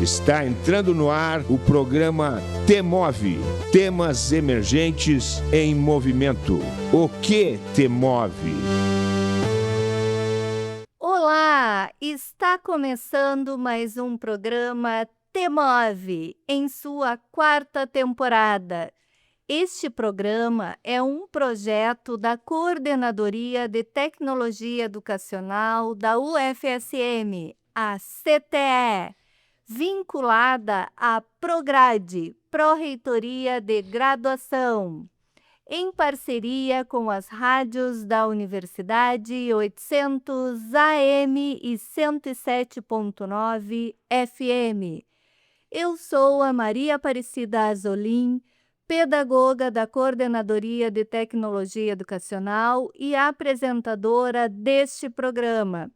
Está entrando no ar o programa T-Move, temas emergentes em movimento. O que te move? Olá, está começando mais um programa T-Move em sua 4ª temporada. Este programa é um projeto da Coordenadoria de Tecnologia Educacional da UFSM, a CTE, vinculada à Prograde, Pró-Reitoria de Graduação, em parceria com as rádios da Universidade 800 AM e 107.9 FM. Eu sou a Maria Aparecida Azolim, pedagoga da Coordenadoria de Tecnologia Educacional e apresentadora deste programa.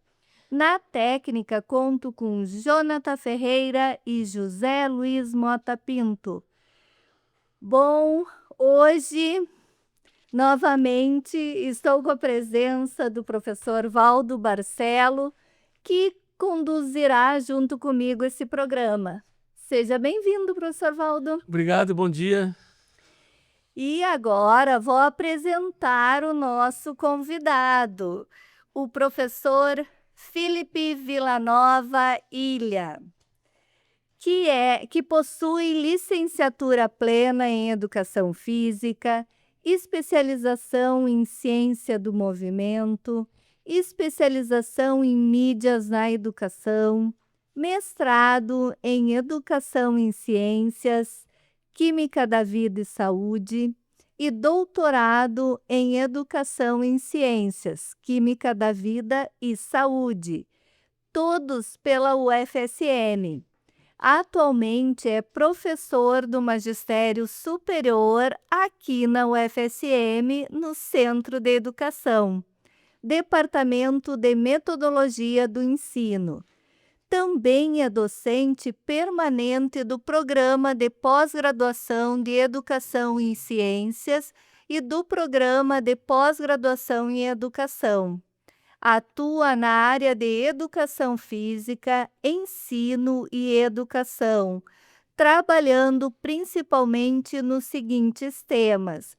Na técnica, conto com Jonathan Ferreira e José Luiz Mota Pinto. Bom, hoje, novamente, estou com a presença do professor Valdo Barcelo, que conduzirá junto comigo esse programa. Seja bem-vindo, professor Valdo. Obrigado, bom dia. E agora vou apresentar o nosso convidado, o professor Felipe Villanova Ilha, que possui licenciatura plena em Educação Física, especialização em Ciência do Movimento, especialização em Mídias na Educação, mestrado em Educação em Ciências, Química da Vida e Saúde e doutorado em Educação em Ciências, Química da Vida e Saúde, todos pela UFSM. Atualmente é professor do Magistério Superior aqui na UFSM, no Centro de Educação, Departamento de Metodologia do Ensino. Também é docente permanente do Programa de Pós-Graduação de Educação em Ciências e do Programa de Pós-Graduação em Educação. Atua na área de Educação Física, Ensino e Educação, trabalhando principalmente nos seguintes temas: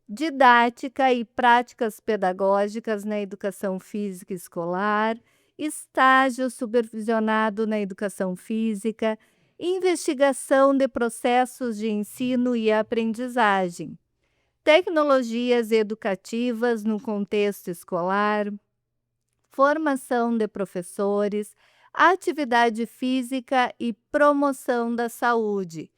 didática e práticas pedagógicas na educação física escolar, estágio supervisionado na educação física, investigação de processos de ensino e aprendizagem, tecnologias educativas no contexto escolar, formação de professores, atividade física e promoção da saúde,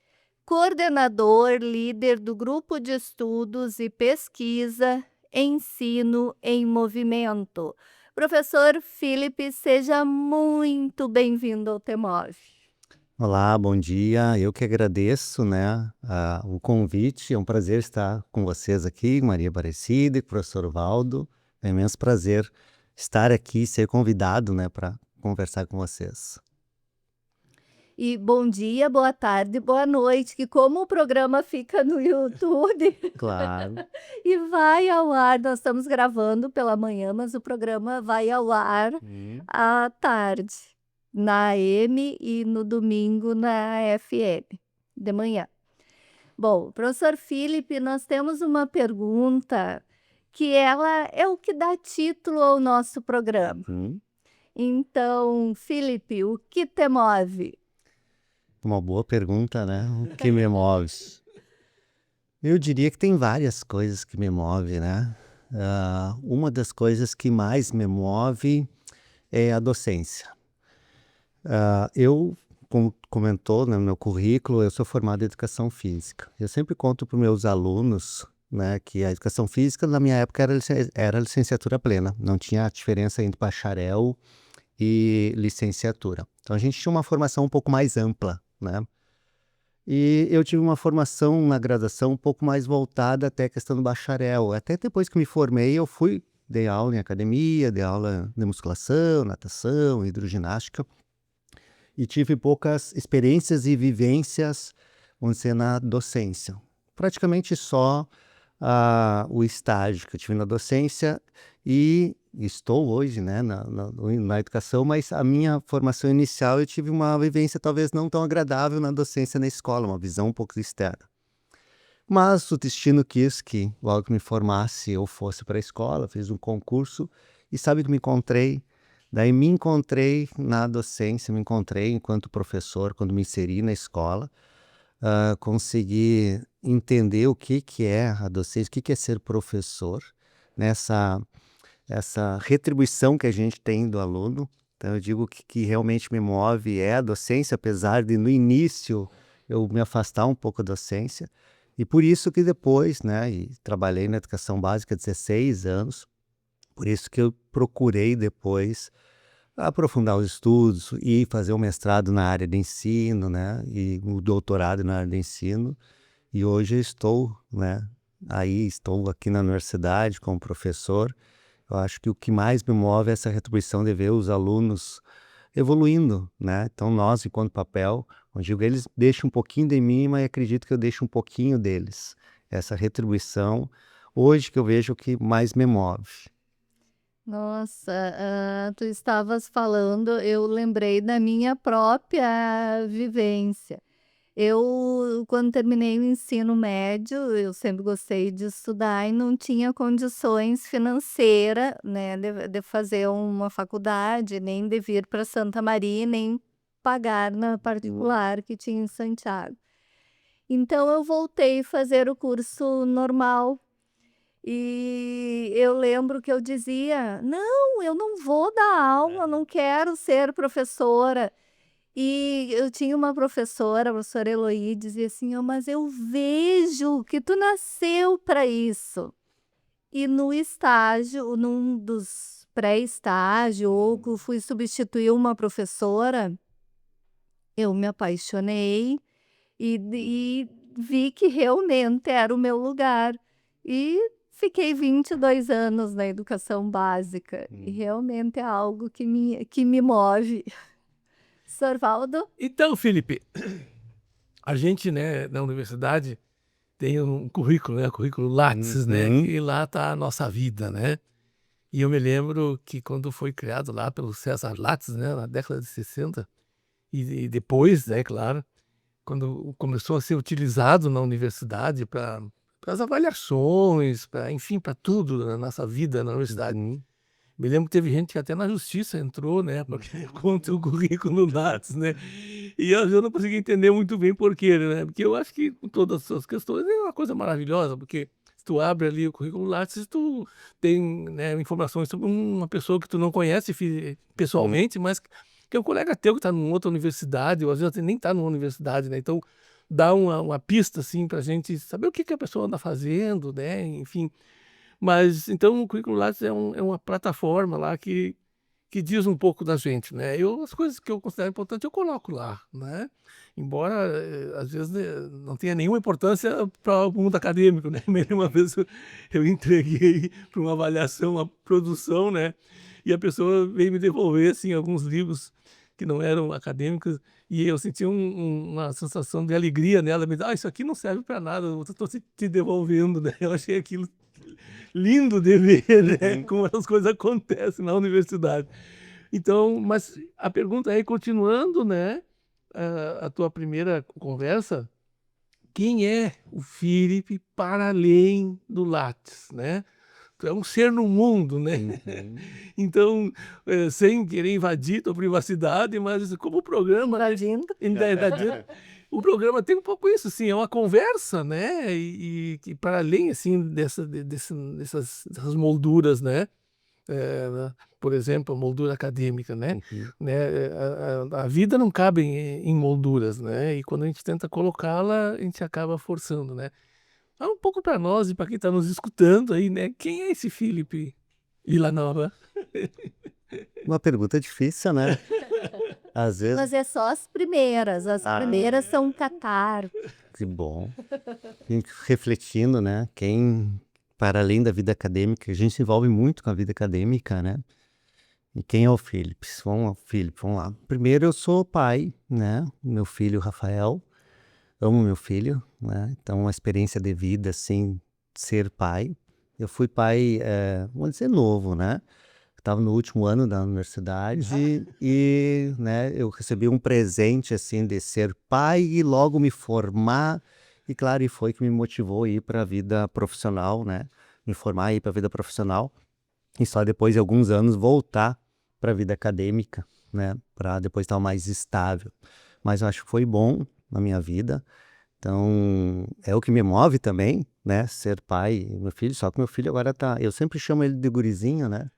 coordenador líder do Grupo de Estudos e Pesquisa Ensino em Movimento. Professor Felipe, seja muito bem-vindo ao T-Move. Olá, bom dia. Eu que agradeço, o convite. É um prazer estar com vocês aqui, Maria Aparecida e professor Valdo. É um imenso prazer estar aqui, ser convidado, para conversar com vocês. E bom dia, boa tarde, boa noite, que como o programa fica no YouTube, Claro. e vai ao ar, nós estamos gravando pela manhã, mas o programa vai ao ar à tarde, na AM e no domingo na FM, de manhã. Bom, professor Felipe, nós temos uma pergunta que ela é o que dá título ao nosso programa. Então, Felipe, o que te move? Uma boa pergunta, O que me move? Eu diria que tem várias coisas que me movem, uma das coisas que mais me move é a docência. Eu, como comentou no meu currículo, eu sou formado em Educação Física. Eu sempre conto para os meus alunos, que a Educação Física, na minha época, era licenciatura plena. Não tinha diferença entre bacharel e licenciatura. Então, a gente tinha uma formação um pouco mais ampla, E eu tive uma formação na graduação um pouco mais voltada até a questão do bacharel. Até depois que me formei, dei aula em academia, dei aula de musculação, natação, hidroginástica. E tive poucas experiências e vivências, vamos dizer, na docência. Praticamente só o estágio que eu tive na docência e estou hoje, né, na educação, mas a minha formação inicial eu tive uma vivência talvez não tão agradável na docência na escola, uma visão um pouco externa. Mas o destino quis que, logo que me formasse, eu fosse para a escola, fiz um concurso e sabe que me encontrei? Daí me encontrei na docência, me encontrei enquanto professor, quando me inseri na escola, consegui entender o que é a docência, o que é ser professor, nessa essa retribuição que a gente tem do aluno. Então eu digo que realmente me move é a docência, apesar de no início eu me afastar um pouco da docência. E por isso que depois, né, e trabalhei na educação básica 16 anos, por isso que eu procurei depois aprofundar os estudos e fazer um mestrado na área de ensino, né, e o doutorado na área de ensino. E hoje eu estou, né, estou aqui na universidade como professor. Eu acho que o que mais me move é essa retribuição de ver os alunos evoluindo, né? Então nós, enquanto papel, eu digo, eles deixam um pouquinho de mim, mas acredito que eu deixo um pouquinho deles. Essa retribuição, hoje que eu vejo o que mais me move. Nossa, tu estavas falando, eu lembrei da minha própria vivência. Eu, quando terminei o ensino médio, eu sempre gostei de estudar e não tinha condições financeiras, né, de fazer uma faculdade, nem de vir para Santa Maria, nem pagar na particular que tinha em Santiago. Então eu voltei a fazer o curso normal e eu lembro que eu dizia: não, eu não vou dar aula, não quero ser professora. E eu tinha uma professora, a professora Eloí, dizia assim: "Ó, mas eu vejo que tu nasceu para isso." E no estágio, num dos pré-estágio, ou que eu fui substituir uma professora, eu me apaixonei e vi que realmente era o meu lugar. E fiquei 22 anos na educação básica. E realmente é algo que me move. Sorvaldo? Então, Felipe, a gente, né, na universidade tem um currículo, né, currículo Lattes, né, e lá está a nossa vida, né? E eu me lembro que quando foi criado lá pelo César Lattes, né, na década de 60, e depois, né, claro, quando começou a ser utilizado na universidade para as avaliações, para, enfim, para tudo na nossa vida na universidade. Me lembro que teve gente que até na justiça entrou, né, porque contra o currículo Lattes, né? E eu não consegui entender muito bem por quê, né? Porque eu acho que com todas as suas questões é uma coisa maravilhosa, porque se tu abre ali o currículo Lattes, tu tem, né, informações sobre uma pessoa que tu não conhece pessoalmente, mas que é um colega teu que está numa outra universidade, ou às vezes nem está numa universidade, né? Então dá uma pista, assim, para a gente saber o que a pessoa anda fazendo, né? Enfim. Mas, então, o currículo Lattes é uma plataforma lá que diz um pouco da gente, né? As coisas que eu considero importantes eu coloco lá, né? Embora, às vezes, né, não tenha nenhuma importância para o mundo acadêmico, né? Uma vez eu entreguei para uma avaliação, uma produção, né? E a pessoa veio me devolver, assim, alguns livros que não eram acadêmicos e eu senti uma sensação de alegria nela. Me disse: isso aqui não serve para nada, eu estou te devolvendo, né? Eu achei aquilo lindo de ver, né, como as coisas acontecem na universidade. Então, mas a pergunta é, continuando, né, a tua primeira conversa, quem é o Felipe para além do Lattes, né? Tu é um ser no mundo, né? Então, sem querer invadir tua privacidade, mas como o programa... Invadindo. O programa tem um pouco isso, assim, é uma conversa, né? E para além, assim, dessas molduras, né? Por exemplo, a moldura acadêmica, né? Né? A vida não cabe em molduras, né? E quando a gente tenta colocá-la, a gente acaba forçando, né? Fala um pouco para nós e para quem está nos escutando aí, né? Quem é esse Felipe Vilanova? Uma pergunta difícil, né? Às vezes... Mas é só as primeiras primeiras são catar. Que bom. Refletindo, né? Quem, para além da vida acadêmica, a gente se envolve muito com a vida acadêmica, né? E quem é o Felipe? Vamos lá. Primeiro, eu sou pai, né? Meu filho, Rafael. Amo meu filho, né? Então, uma experiência de vida, assim, ser pai. Eu fui pai, vamos dizer, novo, né? Estava no último ano da universidade e, né, eu recebi um presente, assim, de ser pai e logo me formar. E claro, e foi que me motivou a ir para a vida profissional, né? Me formar e ir para a vida profissional. E só depois de alguns anos voltar para a vida acadêmica, né? Para depois estar mais estável. Mas eu acho que foi bom na minha vida. Então, é o que me move também, né? Ser pai e meu filho. Só que meu filho agora tá... Eu sempre chamo ele de gurizinho, né?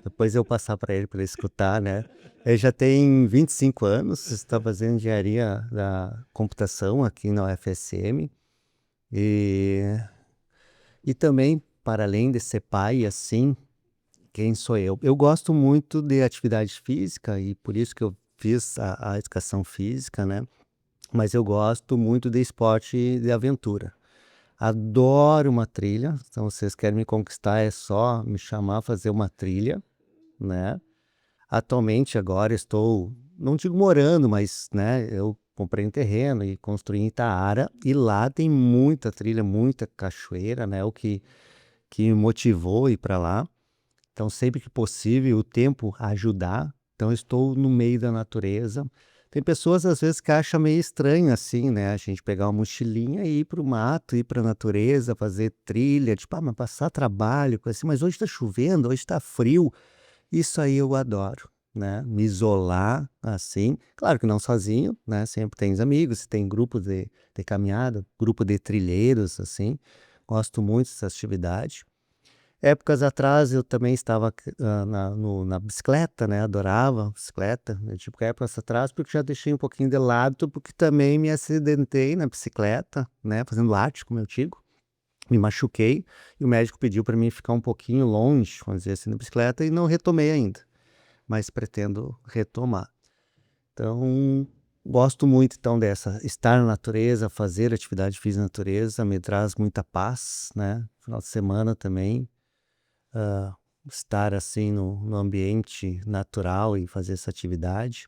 Depois eu passar para ele escutar, né? Ele já tem 25 anos, está fazendo engenharia da computação aqui na UFSM. E também, para além de ser pai, assim, quem sou eu? Eu gosto muito de atividade física e por isso que eu fiz a educação física, né? Mas eu gosto muito de esporte de aventura. Adoro uma trilha, então vocês querem me conquistar, é só me chamar a fazer uma trilha, né? Atualmente agora estou, não digo morando, mas, né, eu comprei um terreno e construí em Itaara e lá tem muita trilha, muita cachoeira, né? O que me motivou a ir para lá. Então, sempre que possível, o tempo ajudar. Então, eu estou no meio da natureza. Tem pessoas, às vezes, que acham meio estranho, assim, né? A gente pegar uma mochilinha e ir para o mato, ir para a natureza, fazer trilha. Tipo, mas passar trabalho, coisa assim. Mas hoje está chovendo, hoje está frio. Isso aí eu adoro, né? Me isolar, assim. Claro que não sozinho, né? Sempre tem os amigos, tem grupo de caminhada, grupo de trilheiros, assim. Gosto muito dessa atividade. Épocas atrás eu também estava na bicicleta, né? Adorava bicicleta, né? Tipo, épocas atrás, porque já deixei um pouquinho de lado, porque também me acidentei na bicicleta, né? Fazendo arte, como eu digo. Me machuquei e o médico pediu para mim ficar um pouquinho longe, vamos dizer assim, da bicicleta e não retomei ainda, mas pretendo retomar. Então, gosto muito então dessa, estar na natureza, fazer atividade física na natureza, me traz muita paz, né? Final de semana também. Estar assim no ambiente natural e fazer essa atividade.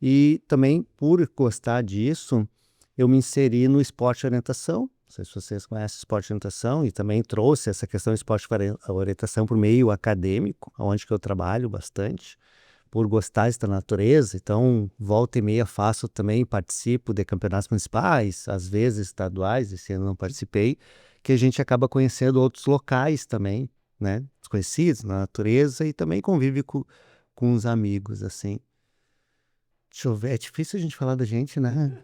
E também, por gostar disso, eu me inseri no esporte de orientação. Não sei se vocês conhecem esporte de orientação, e também trouxe essa questão de esporte de orientação para o meio acadêmico, onde que eu trabalho bastante, por gostar da natureza. Então, volta e meia faço também, participo de campeonatos municipais, às vezes estaduais, esse ano não participei, que a gente acaba conhecendo outros locais também, né, desconhecidos na natureza e também convive com os amigos, assim. Deixa eu ver, é difícil a gente falar da gente, né?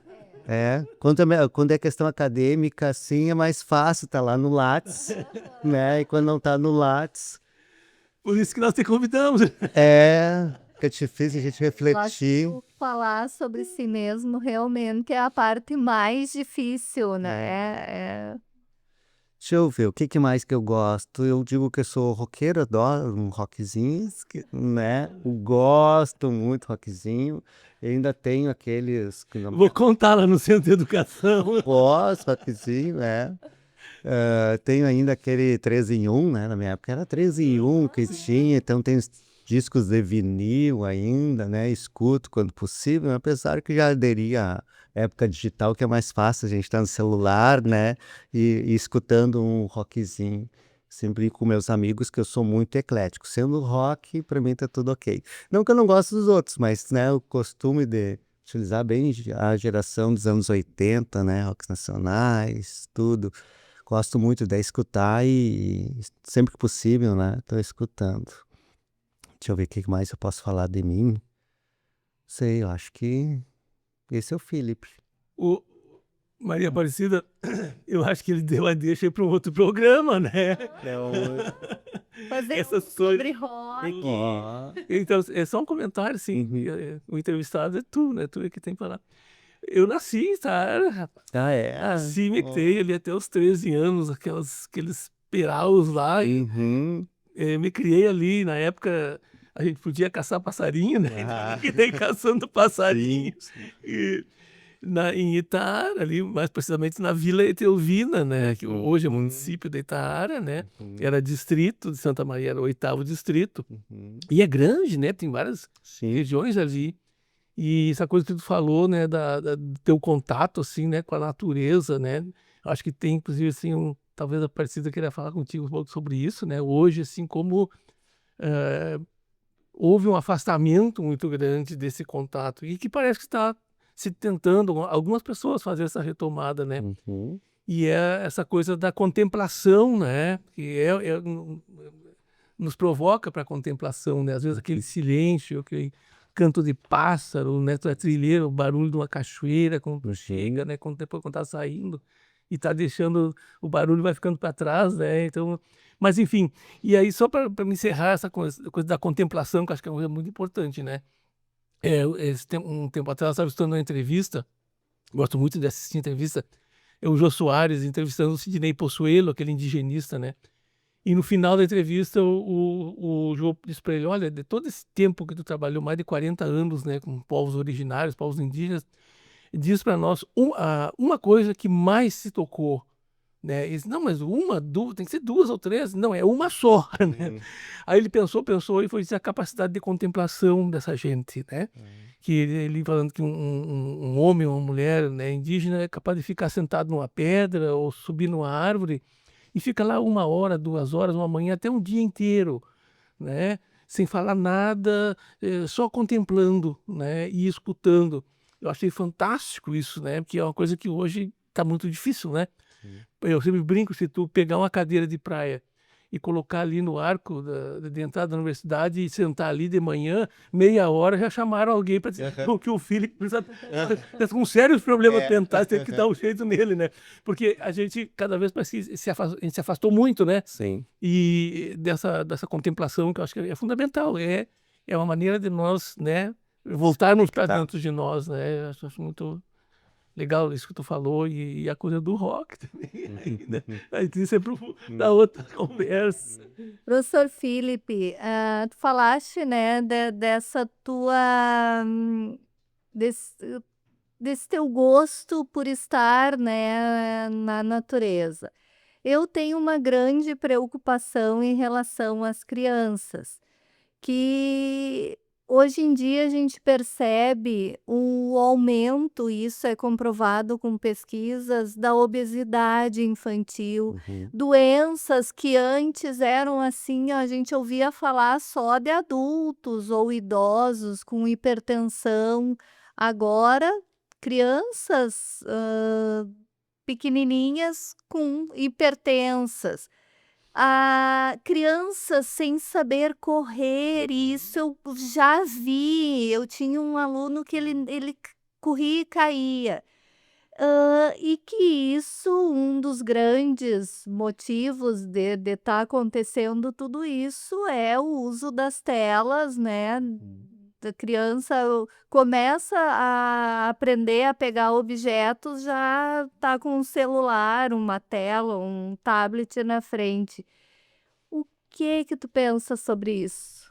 Quando é questão acadêmica, assim, é mais fácil, tá lá no Lattes, né? E quando não tá no Lattes, Por isso que nós te convidamos. fica difícil a gente Eu acho refletir. que falar sobre si mesmo realmente é a parte mais difícil, né? Deixa eu ver, o que mais que eu gosto? Eu digo que eu sou roqueiro, adoro um rockzinho, né? Gosto muito rockzinho. E ainda tenho aqueles que não Vou contar lá no centro de educação. gosto, rockzinho, né? Tenho ainda aquele 3 em 1, né? Na minha época era 3 em 1 que tinha, então tem os discos de vinil ainda, né? Escuto quando possível, apesar que já aderi à época digital, que é mais fácil, a gente tá no celular, né? E escutando um rockzinho. Sempre com meus amigos, que eu sou muito eclético. Sendo rock, para mim tá tudo ok. Não que eu não gosto dos outros, mas, né, o costume de utilizar bem a geração dos anos 80, né? Rocks nacionais, tudo. Gosto muito de escutar e sempre que possível, né? Tô escutando. Deixa eu ver o que mais eu posso falar de mim. Sei, eu acho que esse é o Felipe. O Maria Aparecida, eu acho que ele deu a deixa aí para um outro programa, né? Fazer Essas sobre coisas. rock. Então, é só um comentário, assim. O entrevistado é tu, né? Tu é que tem que falar. Eu nasci, tá? Rapaz. Ah, é? Nasci, me criei ali até os 13 anos, aqueles peraus lá. E me criei ali, na época, a gente podia caçar passarinho, né? Então, me criei caçando passarinho. E, em Itaara, ali, mais precisamente na Vila Etelvina, né? Que hoje é município de Itaara, né? Era distrito de Santa Maria, era o 8º distrito. E é grande, né? Tem várias regiões ali. E essa coisa que tu falou, né? Do teu contato, assim, né? Com a natureza, né? Acho que tem, inclusive, assim, talvez a Aparecida queria falar contigo um pouco sobre isso, né? Hoje, assim, como houve um afastamento muito grande desse contato e que parece que está se tentando, algumas pessoas fazer essa retomada, né? Uhum. E é essa coisa da contemplação, né? Que nos provoca para a contemplação, né? Às vezes aquele silêncio, aquele canto de pássaro, né? Da trilheira, o barulho de uma cachoeira quando tu chega, né? Depois quando tá saindo e tá deixando, o barulho vai ficando para trás, né? Então, mas enfim, e aí só para me encerrar essa coisa da contemplação, que eu acho que é uma coisa muito importante, né? Um tempo atrás eu estava escutando uma entrevista, gosto muito de assistir entrevista, é o Jô Soares entrevistando o Sidney Possuelo, aquele indigenista, né? E no final da entrevista, o Jô disse para ele: olha, de todo esse tempo que tu trabalhou, mais de 40 anos, né, com povos originários, povos indígenas, diz para nós uma coisa que mais se tocou, né? Ele disse, não, mas duas, tem que ser duas ou três. Não, é uma só, né? Aí ele pensou e foi dizer a capacidade de contemplação dessa gente, né? Que ele falando que um homem ou uma mulher, né, indígena é capaz de ficar sentado numa pedra ou subir numa árvore e fica lá 1 hora, 2 horas, uma manhã, até um dia inteiro, né? Sem falar nada, só contemplando, né? E escutando. Eu achei fantástico isso, né? Porque é uma coisa que hoje está muito difícil, né? Eu sempre brinco, se tu pegar uma cadeira de praia e colocar ali no arco de entrada da universidade e sentar ali de manhã, meia hora, já chamaram alguém para dizer que o filho está com sérios problemas mentais, tem que dar um jeito nele, né? Porque a gente, cada vez parece que a gente se afastou muito, né? Sim. E dessa contemplação, que eu acho que é fundamental, é uma maneira de nós, né, voltarmos para dentro de nós, né? Eu acho muito legal isso que tu falou e a coisa do rock também, né? Aí isso é da outra conversa. Professor Felipe, tu falaste, né, dessa tua, desse teu gosto por estar, né, na natureza. Eu tenho uma grande preocupação em relação às crianças, que hoje em dia a gente percebe o aumento, isso é comprovado com pesquisas, da obesidade infantil, doenças que antes eram assim, a gente ouvia falar só de adultos ou idosos com hipertensão. Agora, crianças pequenininhas com hipertensas. Crianças sem saber correr, e isso eu já vi. Eu tinha um aluno que ele corria e caía. E que isso, um dos grandes motivos de estar acontecendo tudo isso é o uso das telas, né? A criança começa a aprender a pegar objetos, já está com um celular, uma tela, um tablet na frente. O que tu pensa sobre isso?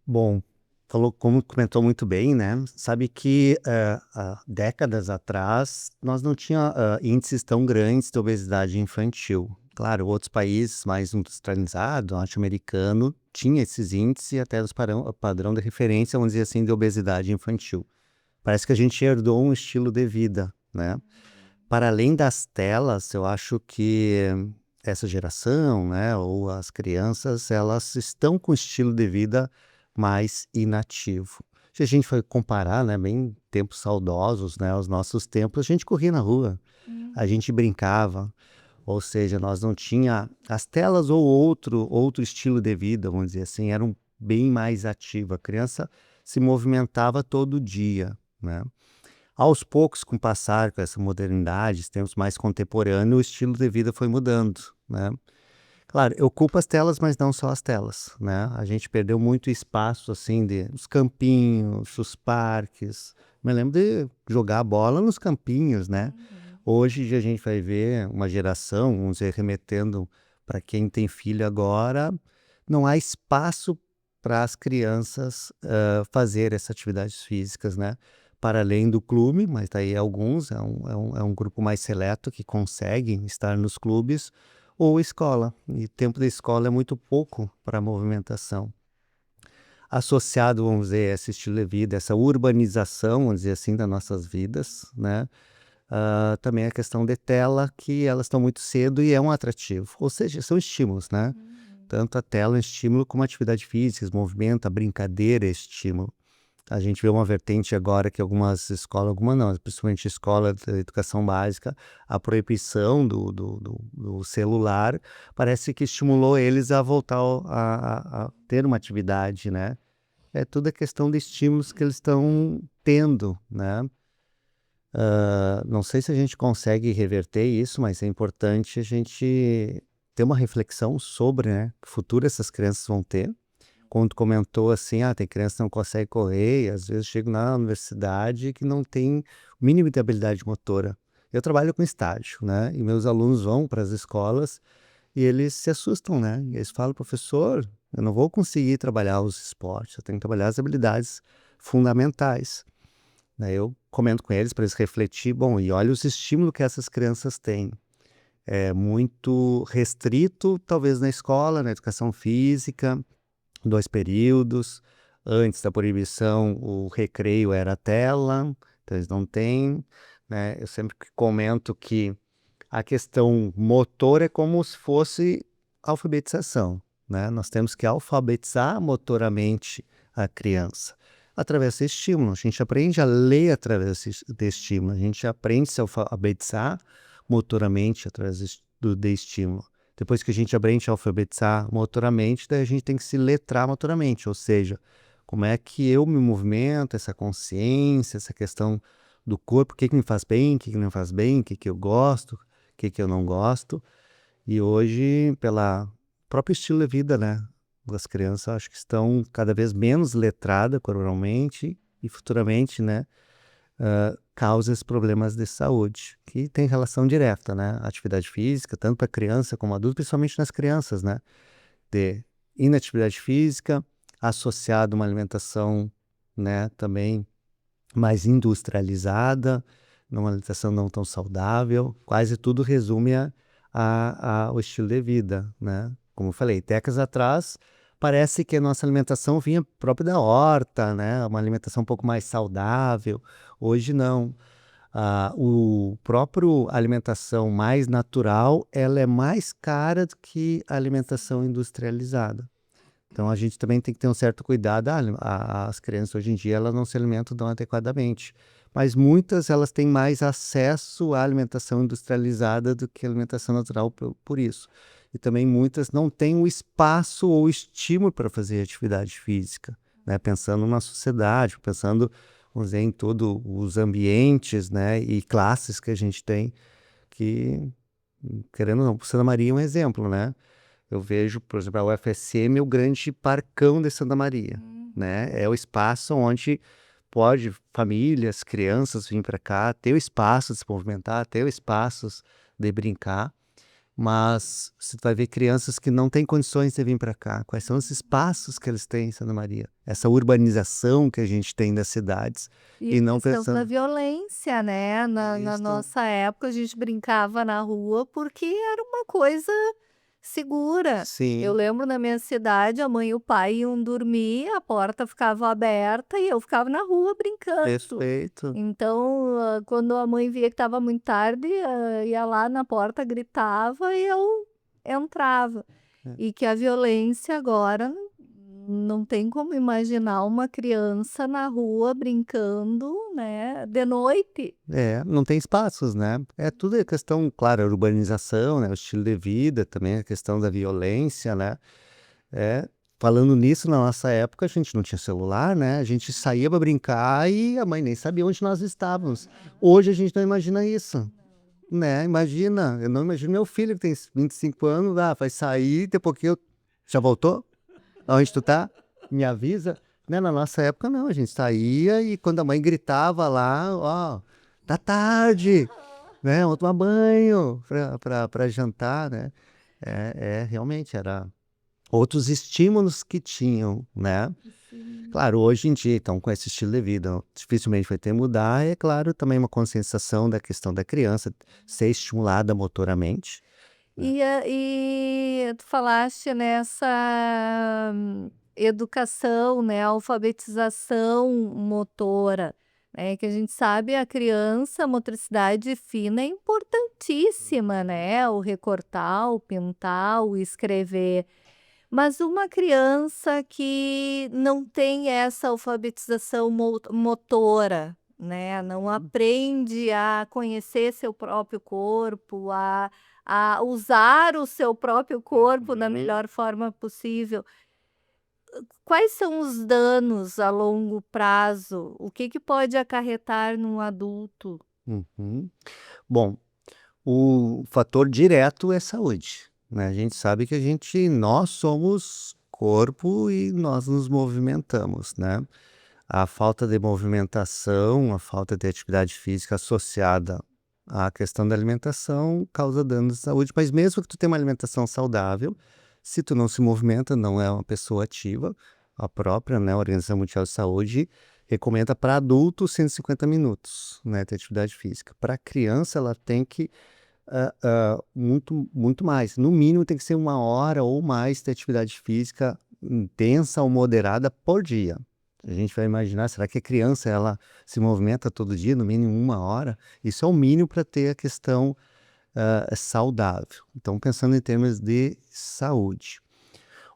Bom, como comentou muito bem, né? Sabe que há décadas atrás nós não tínhamos índices tão grandes de obesidade infantil. Claro, outros países mais industrializados, norte-americano, tinha esses índices e até os padrão de referência, vamos dizer assim, de obesidade infantil. Parece que a gente herdou um estilo de vida, né? Para além das telas, eu acho que essa geração, né, ou as crianças, elas estão com estilo de vida mais inativo. Se a gente for comparar, né, bem tempos saudosos, né, os nossos tempos, a gente corria na rua, a gente brincava, ou seja, nós não tinha as telas ou outro estilo de vida, vamos dizer assim, eram bem mais ativos. A criança se movimentava todo dia, né? Aos poucos, com o passar, com essa modernidade, os tempos mais contemporâneos, o estilo de vida foi mudando, né? Claro, eu culpo as telas, mas não só as telas, né? A gente perdeu muito espaço, assim, os campinhos, os parques. Me lembro de jogar bola nos campinhos, né? Hoje a gente vai ver uma geração, vamos dizer, remetendo para quem tem filho agora, não há espaço para as crianças fazer essas atividades físicas, né? Para além do clube, mas daí alguns, é um grupo mais seleto que conseguem estar nos clubes, ou escola. E tempo da escola é muito pouco para a movimentação. Associado, vamos dizer, a esse estilo de vida, essa urbanização, vamos dizer assim, das nossas vidas, né? Também a questão de tela, que elas estão muito cedo e é um atrativo. Ou seja, são estímulos, né? Tanto a tela é um estímulo como a atividade física, movimento, a brincadeira é estímulo. A gente vê uma vertente agora que algumas escolas, algumas não, principalmente escola de educação básica, a proibição do celular parece que estimulou eles a voltar a ter uma atividade, né? É tudo a questão de estímulos que eles estão tendo, né? Não sei se a gente consegue reverter isso, mas é importante a gente ter uma reflexão sobre, né, que futuro essas crianças vão ter. Quando tu comentou assim, tem criança que não consegue correr, e às vezes chego na universidade que não tem o mínimo de habilidade motora. Eu trabalho com estágio, né, e meus alunos vão para as escolas e eles se assustam, né, e eles falam, professor, eu não vou conseguir trabalhar os esportes, eu tenho que trabalhar as habilidades fundamentais. Daí eu comento com eles para eles refletir, bom, e olha os estímulos que essas crianças têm. É muito restrito, talvez na escola, na educação física, 2 períodos. Antes da proibição, o recreio era a tela, então eles não têm, né? Eu sempre comento que a questão motor é como se fosse alfabetização, né? Nós temos que alfabetizar motoramente a criança através desse estímulo. A gente aprende a ler através desse estímulo, a gente aprende a se alfabetizar motoramente através de estímulo. Depois que a gente aprende a alfabetizar motoramente, daí a gente tem que se letrar motoramente, ou seja, como é que eu me movimento, essa consciência, essa questão do corpo, o que me faz bem, o que não me faz bem, o que eu gosto, o que eu não gosto. E hoje, pela próprio estilo de vida, né, das crianças, acho que estão cada vez menos letradas corporalmente e futuramente, né, causa esses problemas de saúde, que tem relação direta, né? Atividade física, tanto para criança como adulto, principalmente nas crianças, né? De inatividade física, associado a uma alimentação, né, também mais industrializada, numa alimentação não tão saudável, quase tudo resume ao estilo de vida, né? Como eu falei, décadas atrás, parece que a nossa alimentação vinha própria da horta, né? Uma alimentação um pouco mais saudável. Hoje não. O próprio alimentação mais natural, ela é mais cara do que a alimentação industrializada. Então a gente também tem que ter um certo cuidado. As crianças hoje em dia elas não se alimentam tão adequadamente, mas muitas elas têm mais acesso à alimentação industrializada do que a alimentação natural por isso. E também muitas não têm o espaço ou estímulo para fazer atividade física, né? Pensando na sociedade, pensando, vamos dizer, em todos os ambientes, né, e classes que a gente tem, que, querendo ou não, Santa Maria é um exemplo, né? Eu vejo, por exemplo, a UFSM, o grande parcão de Santa Maria, né? É o espaço onde pode famílias, crianças vir para cá, ter o espaço de se movimentar, ter o espaço de brincar, mas você vai ver crianças que não têm condições de vir para cá. Quais são os espaços que eles têm em Santa Maria? Essa urbanização que a gente tem das cidades. E E não a questão da pensando... violência, né? Na Isso. nossa época, a gente brincava na rua porque era uma coisa segura. Eu Sim, lembro na minha cidade, a mãe e o pai iam dormir, a porta ficava aberta e eu ficava na rua brincando. perfeito. Então, quando a mãe via que estava muito tarde, ia lá na porta, gritava e eu entrava. É. E que a violência agora não tem como imaginar uma criança na rua brincando, né, de noite. Não tem espaços, né? É tudo questão, claro, a urbanização, né? O estilo de vida, também a questão da violência, né? Falando nisso, na nossa época, a gente não tinha celular, né? A gente saía para brincar e a mãe nem sabia onde nós estávamos. Hoje a gente não imagina isso, né? Imagina, eu não imagino meu filho que tem 25 anos, vai sair, daqui a pouquinho, já voltou? Onde tu tá? Me avisa. Né? Na nossa época, não, a gente saía e quando a mãe gritava lá, ó, tá tarde, né? Vamos tomar banho para jantar, né? Realmente era outros estímulos que tinham, né? Claro, hoje em dia, então, com esse estilo de vida, dificilmente vai ter que mudar. É claro, também uma conscientização da questão da criança ser estimulada motoramente. E tu falaste nessa educação, né, alfabetização motora. né? Que a gente sabe, a criança, a motricidade fina é importantíssima, né? O recortar, o pintar, o escrever. Mas uma criança que não tem essa alfabetização motora, né, não aprende a conhecer seu próprio corpo, a usar o seu próprio corpo da melhor forma possível. Quais são os danos a longo prazo? O que que pode acarretar num adulto? Uhum. Bom, o fator direto é saúde, né? A gente sabe que nós somos corpo e nós nos movimentamos, né? A falta de movimentação, a falta de atividade física associada à questão da alimentação causa danos de saúde, mas mesmo que tu tenha uma alimentação saudável, se tu não se movimenta, não é uma pessoa ativa, a própria, né, Organização Mundial de Saúde recomenda para adultos 150 minutos, né, de atividade física. Para criança, ela tem que muito mais. No mínimo tem que ser 1 hora ou mais de atividade física intensa ou moderada por dia. A gente vai imaginar, será que a criança ela se movimenta todo dia, no mínimo 1 hora? Isso é o mínimo para ter a questão saudável. Então, pensando em termos de saúde.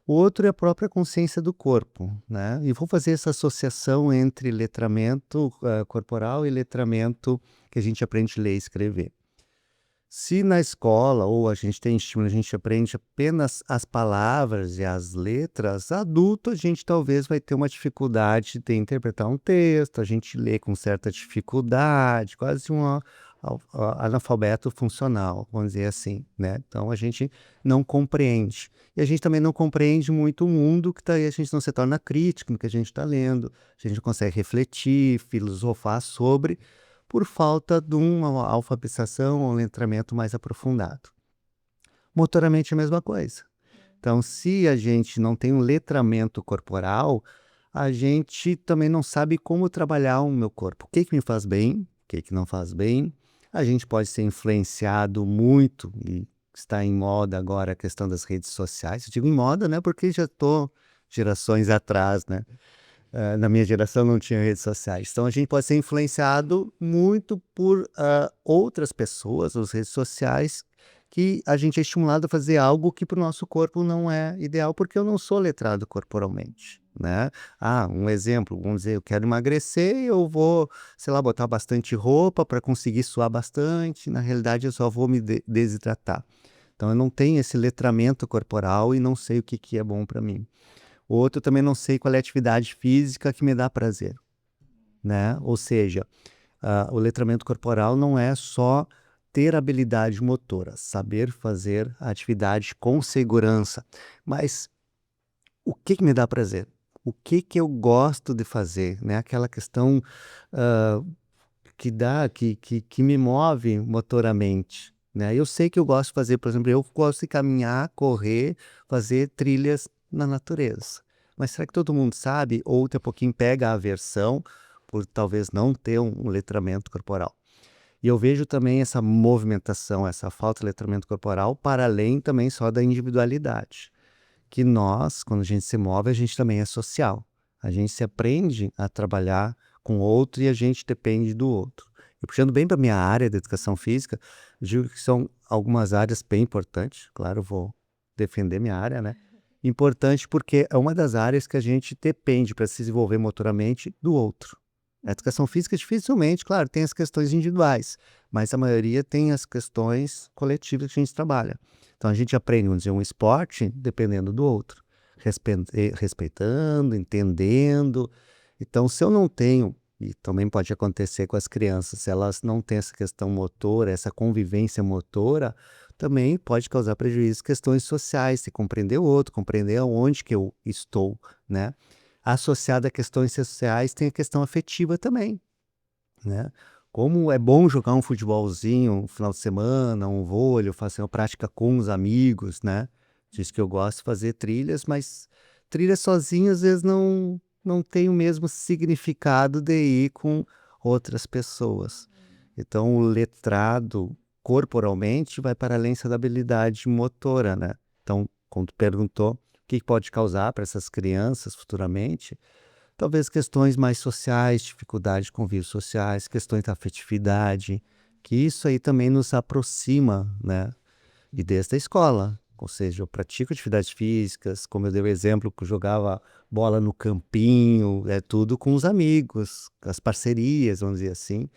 O outro é a própria consciência do corpo, né? E vou fazer essa associação entre letramento corporal e letramento que a gente aprende a ler e escrever. Se na escola ou a gente tem estímulo, a gente aprende apenas as palavras e as letras, adulto a gente talvez vai ter uma dificuldade de interpretar um texto, a gente lê com certa dificuldade, quase um analfabeto funcional, vamos dizer assim, né? Então a gente não compreende. E a gente também não compreende muito o mundo que está aí, a gente não se torna crítico no que a gente está lendo, a gente não consegue refletir, filosofar sobre, por falta de uma alfabetização ou um letramento mais aprofundado. Motoramente é a mesma coisa. Então, se a gente não tem um letramento corporal, a gente também não sabe como trabalhar o meu corpo. O que que me faz bem, o que que não faz bem. A gente pode ser influenciado muito, e está em moda agora a questão das redes sociais. Eu digo em moda, né, porque já estou gerações atrás, né? Na minha geração não tinha redes sociais. Então a gente pode ser influenciado muito por outras pessoas, as redes sociais, que a gente é estimulado a fazer algo que para o nosso corpo não é ideal, porque eu não sou letrado corporalmente, né? Um exemplo, vamos dizer, eu quero emagrecer e eu vou, sei lá, botar bastante roupa para conseguir suar bastante. Na realidade, eu só vou me desidratar. Então eu não tenho esse letramento corporal e não sei o que que é bom para mim. Outro, eu também não sei qual é a atividade física que me dá prazer, né? Ou seja, o letramento corporal não é só ter habilidade motora, saber fazer a atividade com segurança, mas o que que me dá prazer? O que que eu gosto de fazer, né? Aquela questão que me move motoramente, né? Eu sei que eu gosto de fazer, por exemplo, eu gosto de caminhar, correr, fazer trilhas na natureza. Mas será que todo mundo sabe? Ou daqui a pouquinho pega a aversão por talvez não ter um letramento corporal. E eu vejo também essa movimentação, essa falta de letramento corporal, para além também só da individualidade. Que nós, quando a gente se move, a gente também é social. A gente se aprende a trabalhar com o outro e a gente depende do outro. E puxando bem para a minha área de educação física, eu digo que são algumas áreas bem importantes. Claro, eu vou defender minha área, né? Importante porque é uma das áreas que a gente depende para se desenvolver motoramente do outro. A educação física dificilmente, claro, tem as questões individuais, mas a maioria tem as questões coletivas que a gente trabalha. Então a gente aprende, vamos dizer, um esporte dependendo do outro, respeitando, entendendo. Então, se eu não tenho, e também pode acontecer com as crianças, se elas não têm essa questão motora, essa convivência motora, também pode causar prejuízo, questões sociais, se compreender o outro, compreender aonde que eu estou, né? Associada a questões sociais, tem a questão afetiva também, né? Como é bom jogar um futebolzinho um final de semana, um vôlei, fazer uma prática com os amigos, né? Diz que eu gosto de fazer trilhas, mas trilhas sozinho às vezes não tem o mesmo significado de ir com outras pessoas. Então o letrado corporalmente vai para além da habilidade motora, né? Então, como tu perguntou, o que pode causar para essas crianças futuramente? talvez questões mais sociais, dificuldade de convívio sociais, questões da afetividade, que isso aí também nos aproxima, né? E desde a escola, ou seja, eu pratico atividades físicas, como eu dei o exemplo, que eu jogava bola no campinho, é tudo com os amigos, as parcerias, vamos dizer assim,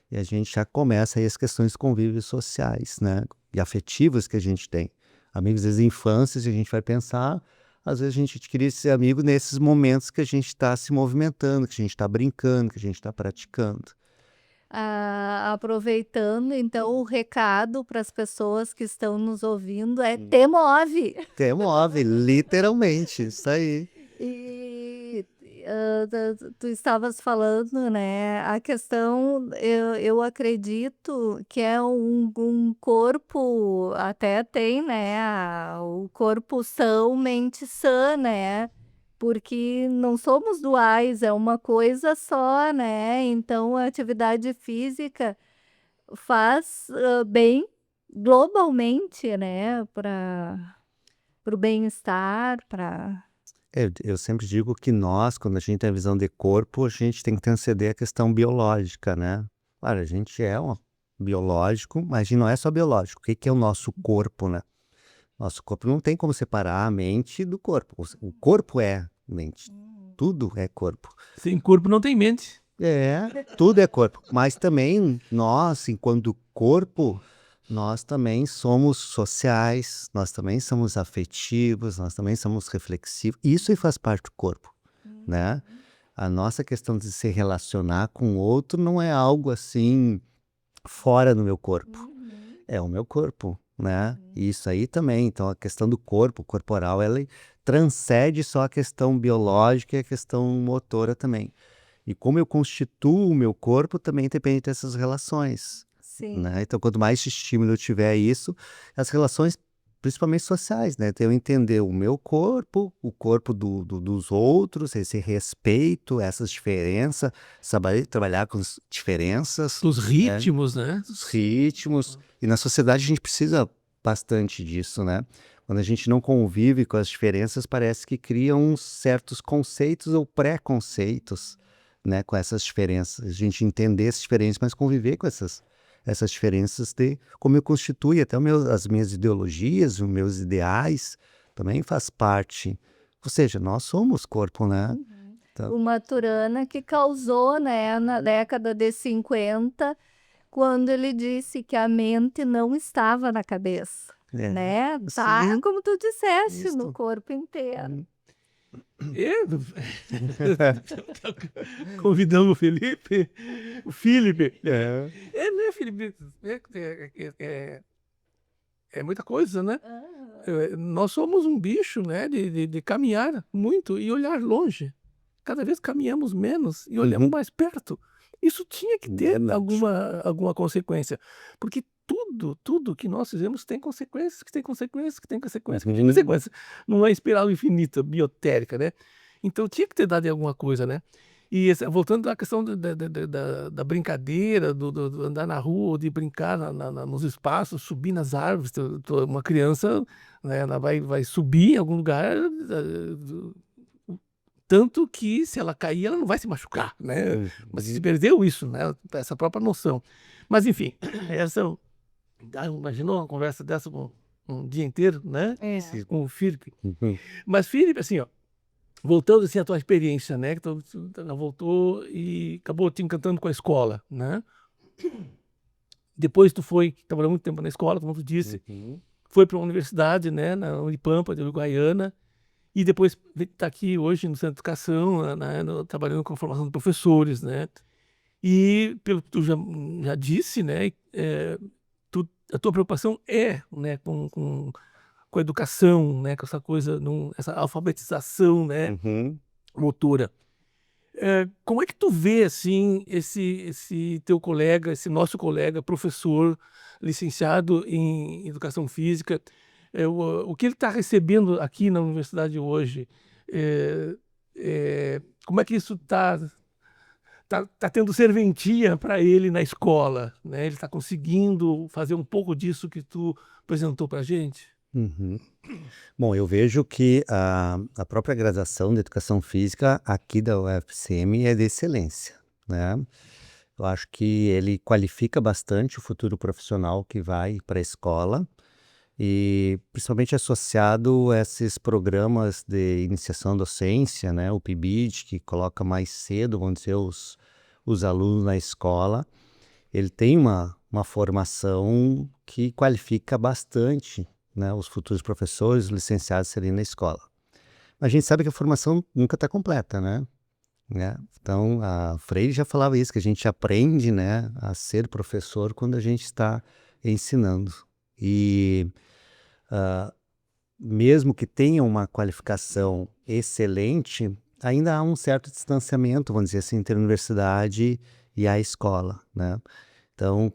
e a gente já começa aí as questões de convívios sociais, né? E afetivos que a gente tem. Amigos desde a infância, se a gente vai pensar, às vezes a gente adquire esse amigo nesses momentos que a gente está se movimentando, que a gente está brincando, que a gente está praticando. Aproveitando, então, o recado para as pessoas que estão nos ouvindo é te move. Te move, literalmente, isso aí. E tu estavas falando, né? A questão, eu acredito que é um corpo, até tem, né? O corpo são, mente sã, né? Porque não somos duais, é uma coisa só, né? Então, a atividade física faz bem globalmente, né? Para o bem-estar, para. Eu sempre digo que nós, quando a gente tem a visão de corpo, a gente tem que transcender a questão biológica, né? Claro, a gente é um biológico, mas a gente não é só biológico. O que é o nosso corpo, né? Nosso corpo não tem como separar a mente do corpo. O corpo é mente. Tudo é corpo. Sem corpo não tem mente. Tudo é corpo. Mas também nós, enquanto corpo, nós também somos sociais, nós também somos afetivos, nós também somos reflexivos. Isso aí faz parte do corpo, né? A nossa questão de se relacionar com o outro não é algo assim fora do meu corpo. É o meu corpo, né? E isso aí também. Então a questão do corpo, corporal, ela transcende só a questão biológica e a questão motora também. E como eu constituo o meu corpo também depende dessas relações, Sim. né? Então, quanto mais estímulo eu tiver isso, as relações, principalmente sociais, né? Então, eu entender o meu corpo, o corpo dos outros, esse respeito, essas diferenças, saber trabalhar com as diferenças, Os ritmos, né? os ritmos. E na sociedade a gente precisa bastante disso, né? Quando a gente não convive com as diferenças, parece que criam certos conceitos ou preconceitos, né, com essas diferenças. A gente entender essas diferenças, mas conviver com essas diferenças de como eu constituo até as minhas ideologias, os meus ideais, também faz parte. Ou seja, nós somos corpo, né? Então, O Maturana que causou, né, na década de 50, quando ele disse que a mente não estava na cabeça, né? Tá, sim, como tu disseste, no isso. corpo inteiro. Convidamos o Felipe. O Felipe. É. Né, Felipe? É muita coisa, né? Nós somos um bicho, né? De caminhar muito e olhar longe. Cada vez caminhamos menos e olhamos mais perto. Isso tinha que ter alguma consequência. Porque tudo que nós fizemos tem consequências, que tem consequências, que tem consequências, que tem consequências. Numa espiral infinita, biotérica, né? Então tinha que ter dado em alguma coisa, né? E voltando à questão da brincadeira, do andar na rua, de brincar nos espaços, subir nas árvores. Uma criança, né, ela vai subir em algum lugar, tanto que se ela cair, ela não vai se machucar, né? Mas se perdeu isso, né? Essa própria noção. Mas enfim, imaginou uma conversa dessa um dia inteiro, né? Com o Felipe. Mas Felipe, assim, ó, voltando assim à tua experiência, né? Que tu voltou e acabou te encantando com a escola, né? Depois tu trabalhou muito tempo na escola, como tu disse, foi para uma universidade, né? Na Unipampa de Uruguaiana, e depois está aqui hoje no Centro de Educação, né? Trabalhando com a formação de professores, né? E pelo que tu já disse, né? A tua preocupação é, né? Com a educação, né? Com essa coisa, essa alfabetização, né? Motora. Como é que tu vê, assim, esse teu colega, esse nosso colega, professor, licenciado em Educação Física, o que ele está recebendo aqui na universidade hoje? Como é que isso está tendo serventia para ele na escola, né? Ele está conseguindo fazer um pouco disso que tu apresentou para a gente? Uhum. Bom, eu vejo que a própria graduação de Educação Física aqui da UFCM é de excelência, né. Eu acho que ele qualifica bastante o futuro profissional que vai para a escola e principalmente associado a esses programas de iniciação à docência, né, o PIBID, que coloca mais cedo, vamos dizer, os alunos na escola. Ele tem uma formação que qualifica bastante, né, os futuros professores, os licenciados a serem na escola. Mas a gente sabe que a formação nunca está completa, né? Então, a Freire já falava isso, que a gente aprende, né, a ser professor quando a gente está ensinando. E mesmo que tenha uma qualificação excelente, ainda há um certo distanciamento, vamos dizer assim, entre a universidade e a escola, né? Então,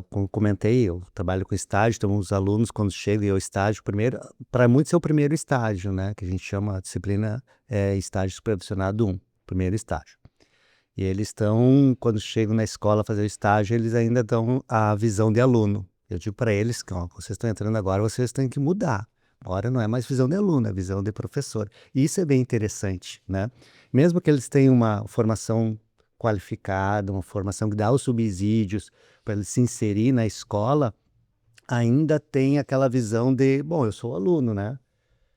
como comentei, eu trabalho com estágio, então os alunos quando chegam ao estágio, primeiro, para muitos é o primeiro estágio, né, que a gente chama a disciplina estágio supervisionado 1, primeiro estágio. E eles estão, quando chegam na escola a fazer o estágio, eles ainda dão a visão de aluno. Eu digo para eles que, ó, vocês estão entrando agora, vocês têm que mudar. Agora não é mais visão de aluno, é visão de professor. E isso é bem interessante, né? Mesmo que eles tenham uma formação qualificada, uma formação que dá os subsídios para ele se inserir na escola, ainda tem aquela visão de, bom, eu sou aluno, né?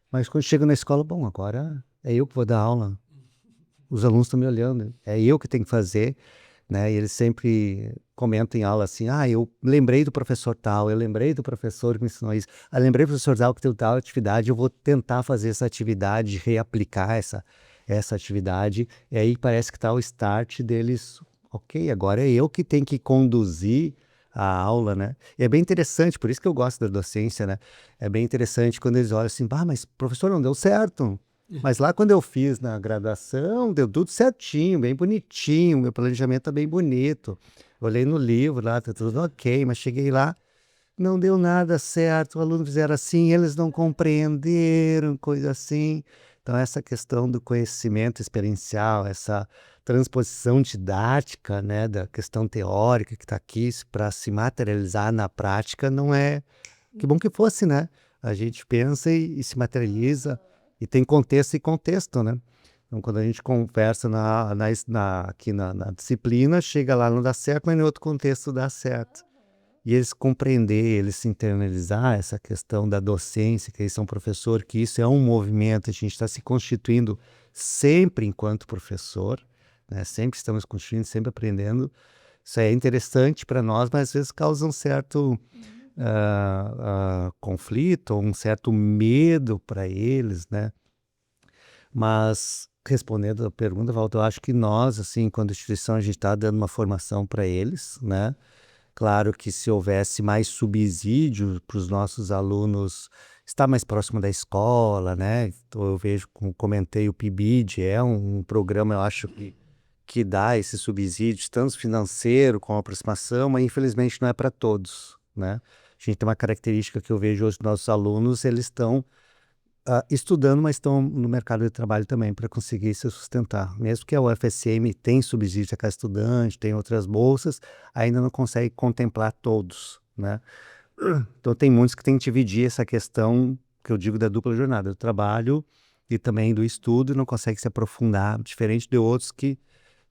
Mas quando chega na escola, bom, agora é eu que vou dar aula. Os alunos estão me olhando, é eu que tenho que fazer, né? E eles sempre comentam em aula assim, eu lembrei do professor tal, eu lembrei do professor que me ensinou isso, lembrei do professor tal que tem tal atividade, eu vou tentar fazer essa atividade, reaplicar essa atividade, e aí parece que está o start deles, ok, agora é eu que tenho que conduzir a aula, né? E é bem interessante, por isso que eu gosto da docência, né? É bem interessante quando eles olham assim, mas professor, não deu certo. Mas lá quando eu fiz na graduação, deu tudo certinho, bem bonitinho, meu planejamento tá bem bonito. Olhei no livro lá, tá tudo ok, mas cheguei lá, não deu nada certo, o aluno fizeram assim, eles não compreenderam, coisa assim. Então essa questão do conhecimento experiencial, essa transposição didática, né, da questão teórica que está aqui para se materializar na prática, não é... Que bom que fosse, né? A gente pensa e se materializa, e tem contexto e contexto, né? Então, quando a gente conversa aqui na disciplina, chega lá, não dá certo, mas em outro contexto dá certo. E eles compreender, eles se internalizar essa questão da docência, que eles são professor, que isso é um movimento, a gente está se constituindo sempre enquanto professor, né? Sempre estamos constituindo, sempre aprendendo. Isso é interessante para nós, mas às vezes causa um certo conflito, um certo medo para eles, né? Mas, respondendo a pergunta, Walter, eu acho que nós, assim, enquanto instituição, a gente está dando uma formação para eles, né? Claro que se houvesse mais subsídio para os nossos alunos estar mais próximo da escola, né? Então, eu vejo, como comentei, o PIBID é um programa, eu acho que dá esses subsídios, tanto financeiro como aproximação, mas infelizmente não é para todos, né? A gente tem uma característica que eu vejo hoje nos nossos alunos, eles estão estudando, mas estão no mercado de trabalho também para conseguir se sustentar. Mesmo que a UFSM tem subsídio a cada estudante, tem outras bolsas, ainda não consegue contemplar todos, né? Então tem muitos que têm que dividir essa questão que eu digo da dupla jornada, do trabalho e também do estudo, e não consegue se aprofundar, diferente de outros que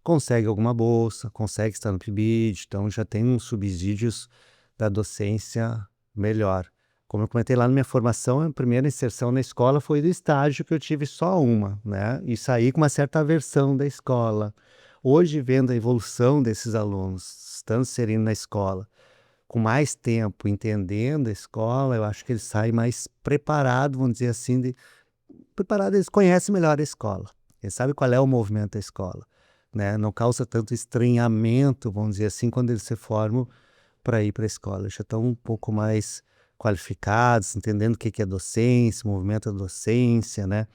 conseguem alguma bolsa, conseguem estar no PIBID, então já tem uns subsídios da docência melhor. Como eu comentei lá na minha formação, a primeira inserção na escola foi do estágio, que eu tive só uma, né? E saí com uma certa aversão da escola. Hoje, vendo a evolução desses alunos, estando inserindo na escola, com mais tempo, entendendo a escola, eu acho que eles saem mais preparados, vamos dizer assim, preparados, eles conhecem melhor a escola. Eles sabem qual é o movimento da escola, né? Não causa tanto estranhamento, vamos dizer assim, quando eles se formam para ir para a escola. Já estão um pouco mais qualificados, entendendo o que é docência, o movimento da docência, né?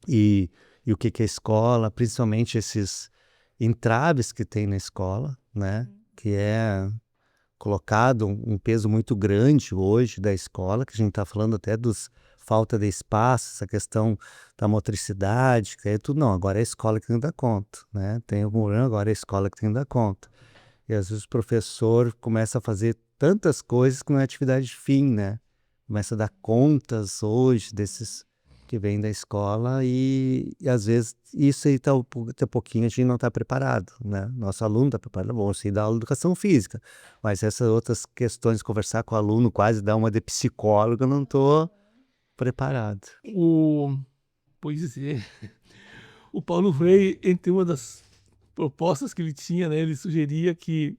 E o que é escola, principalmente esses entraves que tem na escola, né? Que é colocado um peso muito grande hoje da escola, que a gente está falando até dos falta de espaço, essa questão da motricidade, que é tudo, não, agora é a escola que tem que dar conta, né? Tem o problema, agora é a escola que tem que dar conta. E às vezes o professor começa a fazer tantas coisas que não é atividade fim, né? começa a dar contas hoje desses que vêm da escola e às vezes isso aí tá um pouquinho a gente não está preparado, né? Nosso aluno está preparado, bom, sei dar aula de educação física, mas essas outras questões, conversar com o aluno, quase dar uma de psicólogo, eu não estou preparado. Pois é. O Paulo Freire, entre uma das propostas que ele tinha, né, ele sugeria que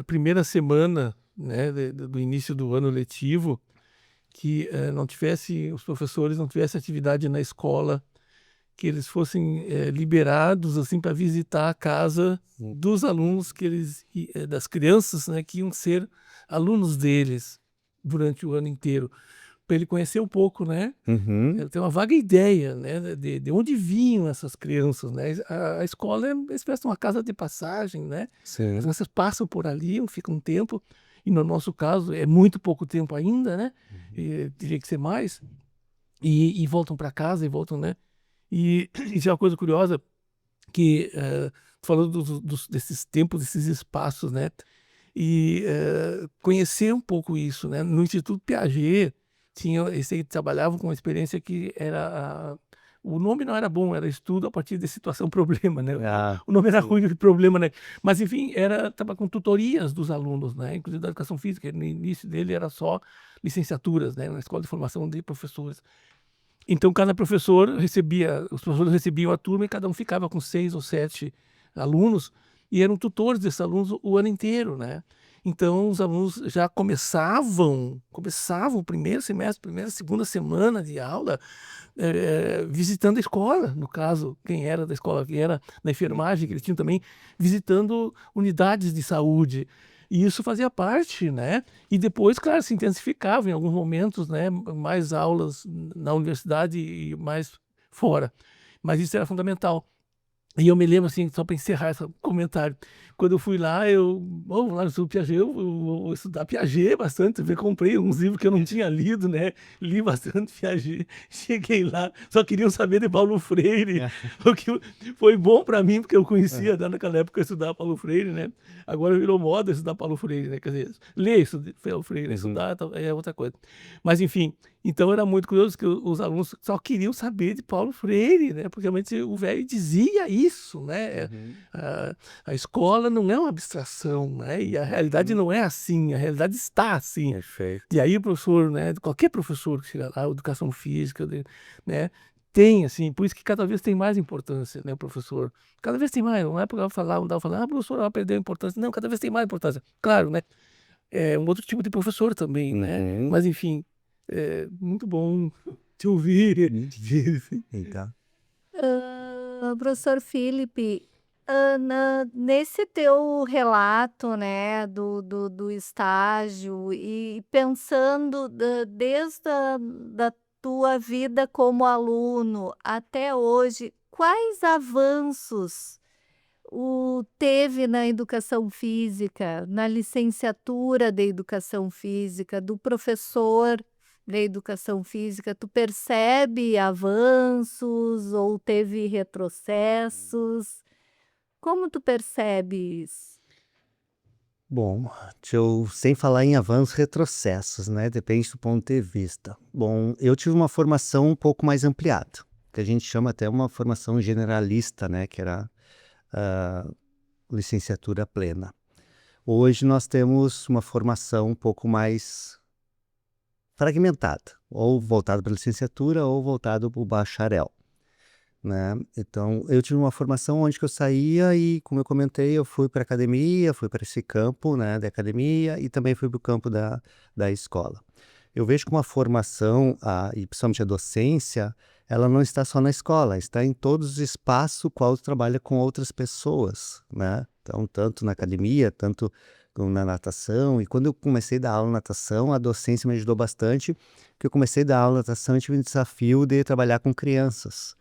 primeira semana, né, do início do ano letivo, que os professores não tivessem atividade na escola, que eles fossem liberados assim para visitar a casa dos alunos das crianças, né, que iam ser alunos deles durante o ano inteiro, para ele conhecer um pouco, né? Ele tem uma vaga ideia, né, de onde vinham essas crianças, né? A escola é uma espécie de uma casa de passagem, né? Sim. As crianças passam por ali, ficam um tempo, e no nosso caso é muito pouco tempo ainda, né? E teria que ser mais, e voltam para casa e voltam, né? E isso é uma coisa curiosa, que falando desses tempos, desses espaços, né? E conhecer um pouco isso, né? No Instituto Piaget, eles trabalhavam com uma experiência que era... o nome não era bom, era estudo a partir de situação-problema, né? O nome era ruim de problema, né? Mas, enfim, estava com tutorias dos alunos, né? Inclusive da educação física. No início dele era só licenciaturas, né? Na escola de formação de professores. Então, os professores recebiam a turma e cada um ficava com 6 ou 7 alunos e eram tutores desses alunos o ano inteiro, né? Então, os alunos já começavam o primeiro semestre, segunda semana de aula, visitando a escola, no caso, quem era da escola, quem era da enfermagem, que eles tinham também, visitando unidades de saúde. E isso fazia parte, né? E depois, claro, se intensificava em alguns momentos, né? Mais aulas na universidade e mais fora. Mas isso era fundamental. E eu me lembro, assim, só para encerrar esse comentário, quando eu fui lá, lá no Instituto Piaget, eu vou estudar Piaget bastante, eu comprei uns livros que eu não tinha lido, né? Li bastante Piaget, cheguei lá, só queriam saber de Paulo Freire, o que foi bom para mim, porque eu conhecia, naquela época eu estudava Paulo Freire, né? Agora virou moda estudar Paulo Freire, né? Quer dizer, ler Paulo Freire, estudar é outra coisa. Mas, enfim, então era muito curioso que os alunos só queriam saber de Paulo Freire, né? Porque realmente o velho dizia isso, né? A escola não é uma abstração, né? E a realidade não é assim, a realidade está assim. Perfeito. E aí o professor, né? Qualquer professor que chega lá, educação física, né? Tem, assim, por isso que cada vez tem mais importância, né, o professor? Cada vez tem mais, não é porque eu falar, não dá pra falar, professor, ela perdeu a importância. Não, cada vez tem mais importância. Claro, né? É um outro tipo de professor também, né? Mas, enfim, é muito bom te ouvir. Então, Professor Felipe, nesse teu relato, né, do estágio e pensando desde da tua vida como aluno até hoje, quais avanços teve na educação física, na licenciatura de educação física, do professor de educação física? Tu percebe avanços ou teve retrocessos? Como tu percebes? bom, sem falar em avanços e retrocessos, né? Depende do ponto de vista. Bom, eu tive uma formação um pouco mais ampliada, que a gente chama até uma formação generalista, né? Que era a licenciatura plena. Hoje nós temos uma formação um pouco mais fragmentada, ou voltado para a licenciatura ou voltado para o bacharel, né? Então, eu tive uma formação onde que eu saía e, como eu comentei, eu fui para a academia, fui para esse campo, né, da academia e também fui para o campo da escola. Eu vejo que uma formação, e principalmente a docência, ela não está só na escola, está em todos os espaços qual tu trabalha com outras pessoas, né? Então, tanto na academia, tanto na natação. E quando eu comecei a dar aula de natação, a docência me ajudou bastante, porque eu comecei a dar aula de natação e tive um desafio de trabalhar com crianças.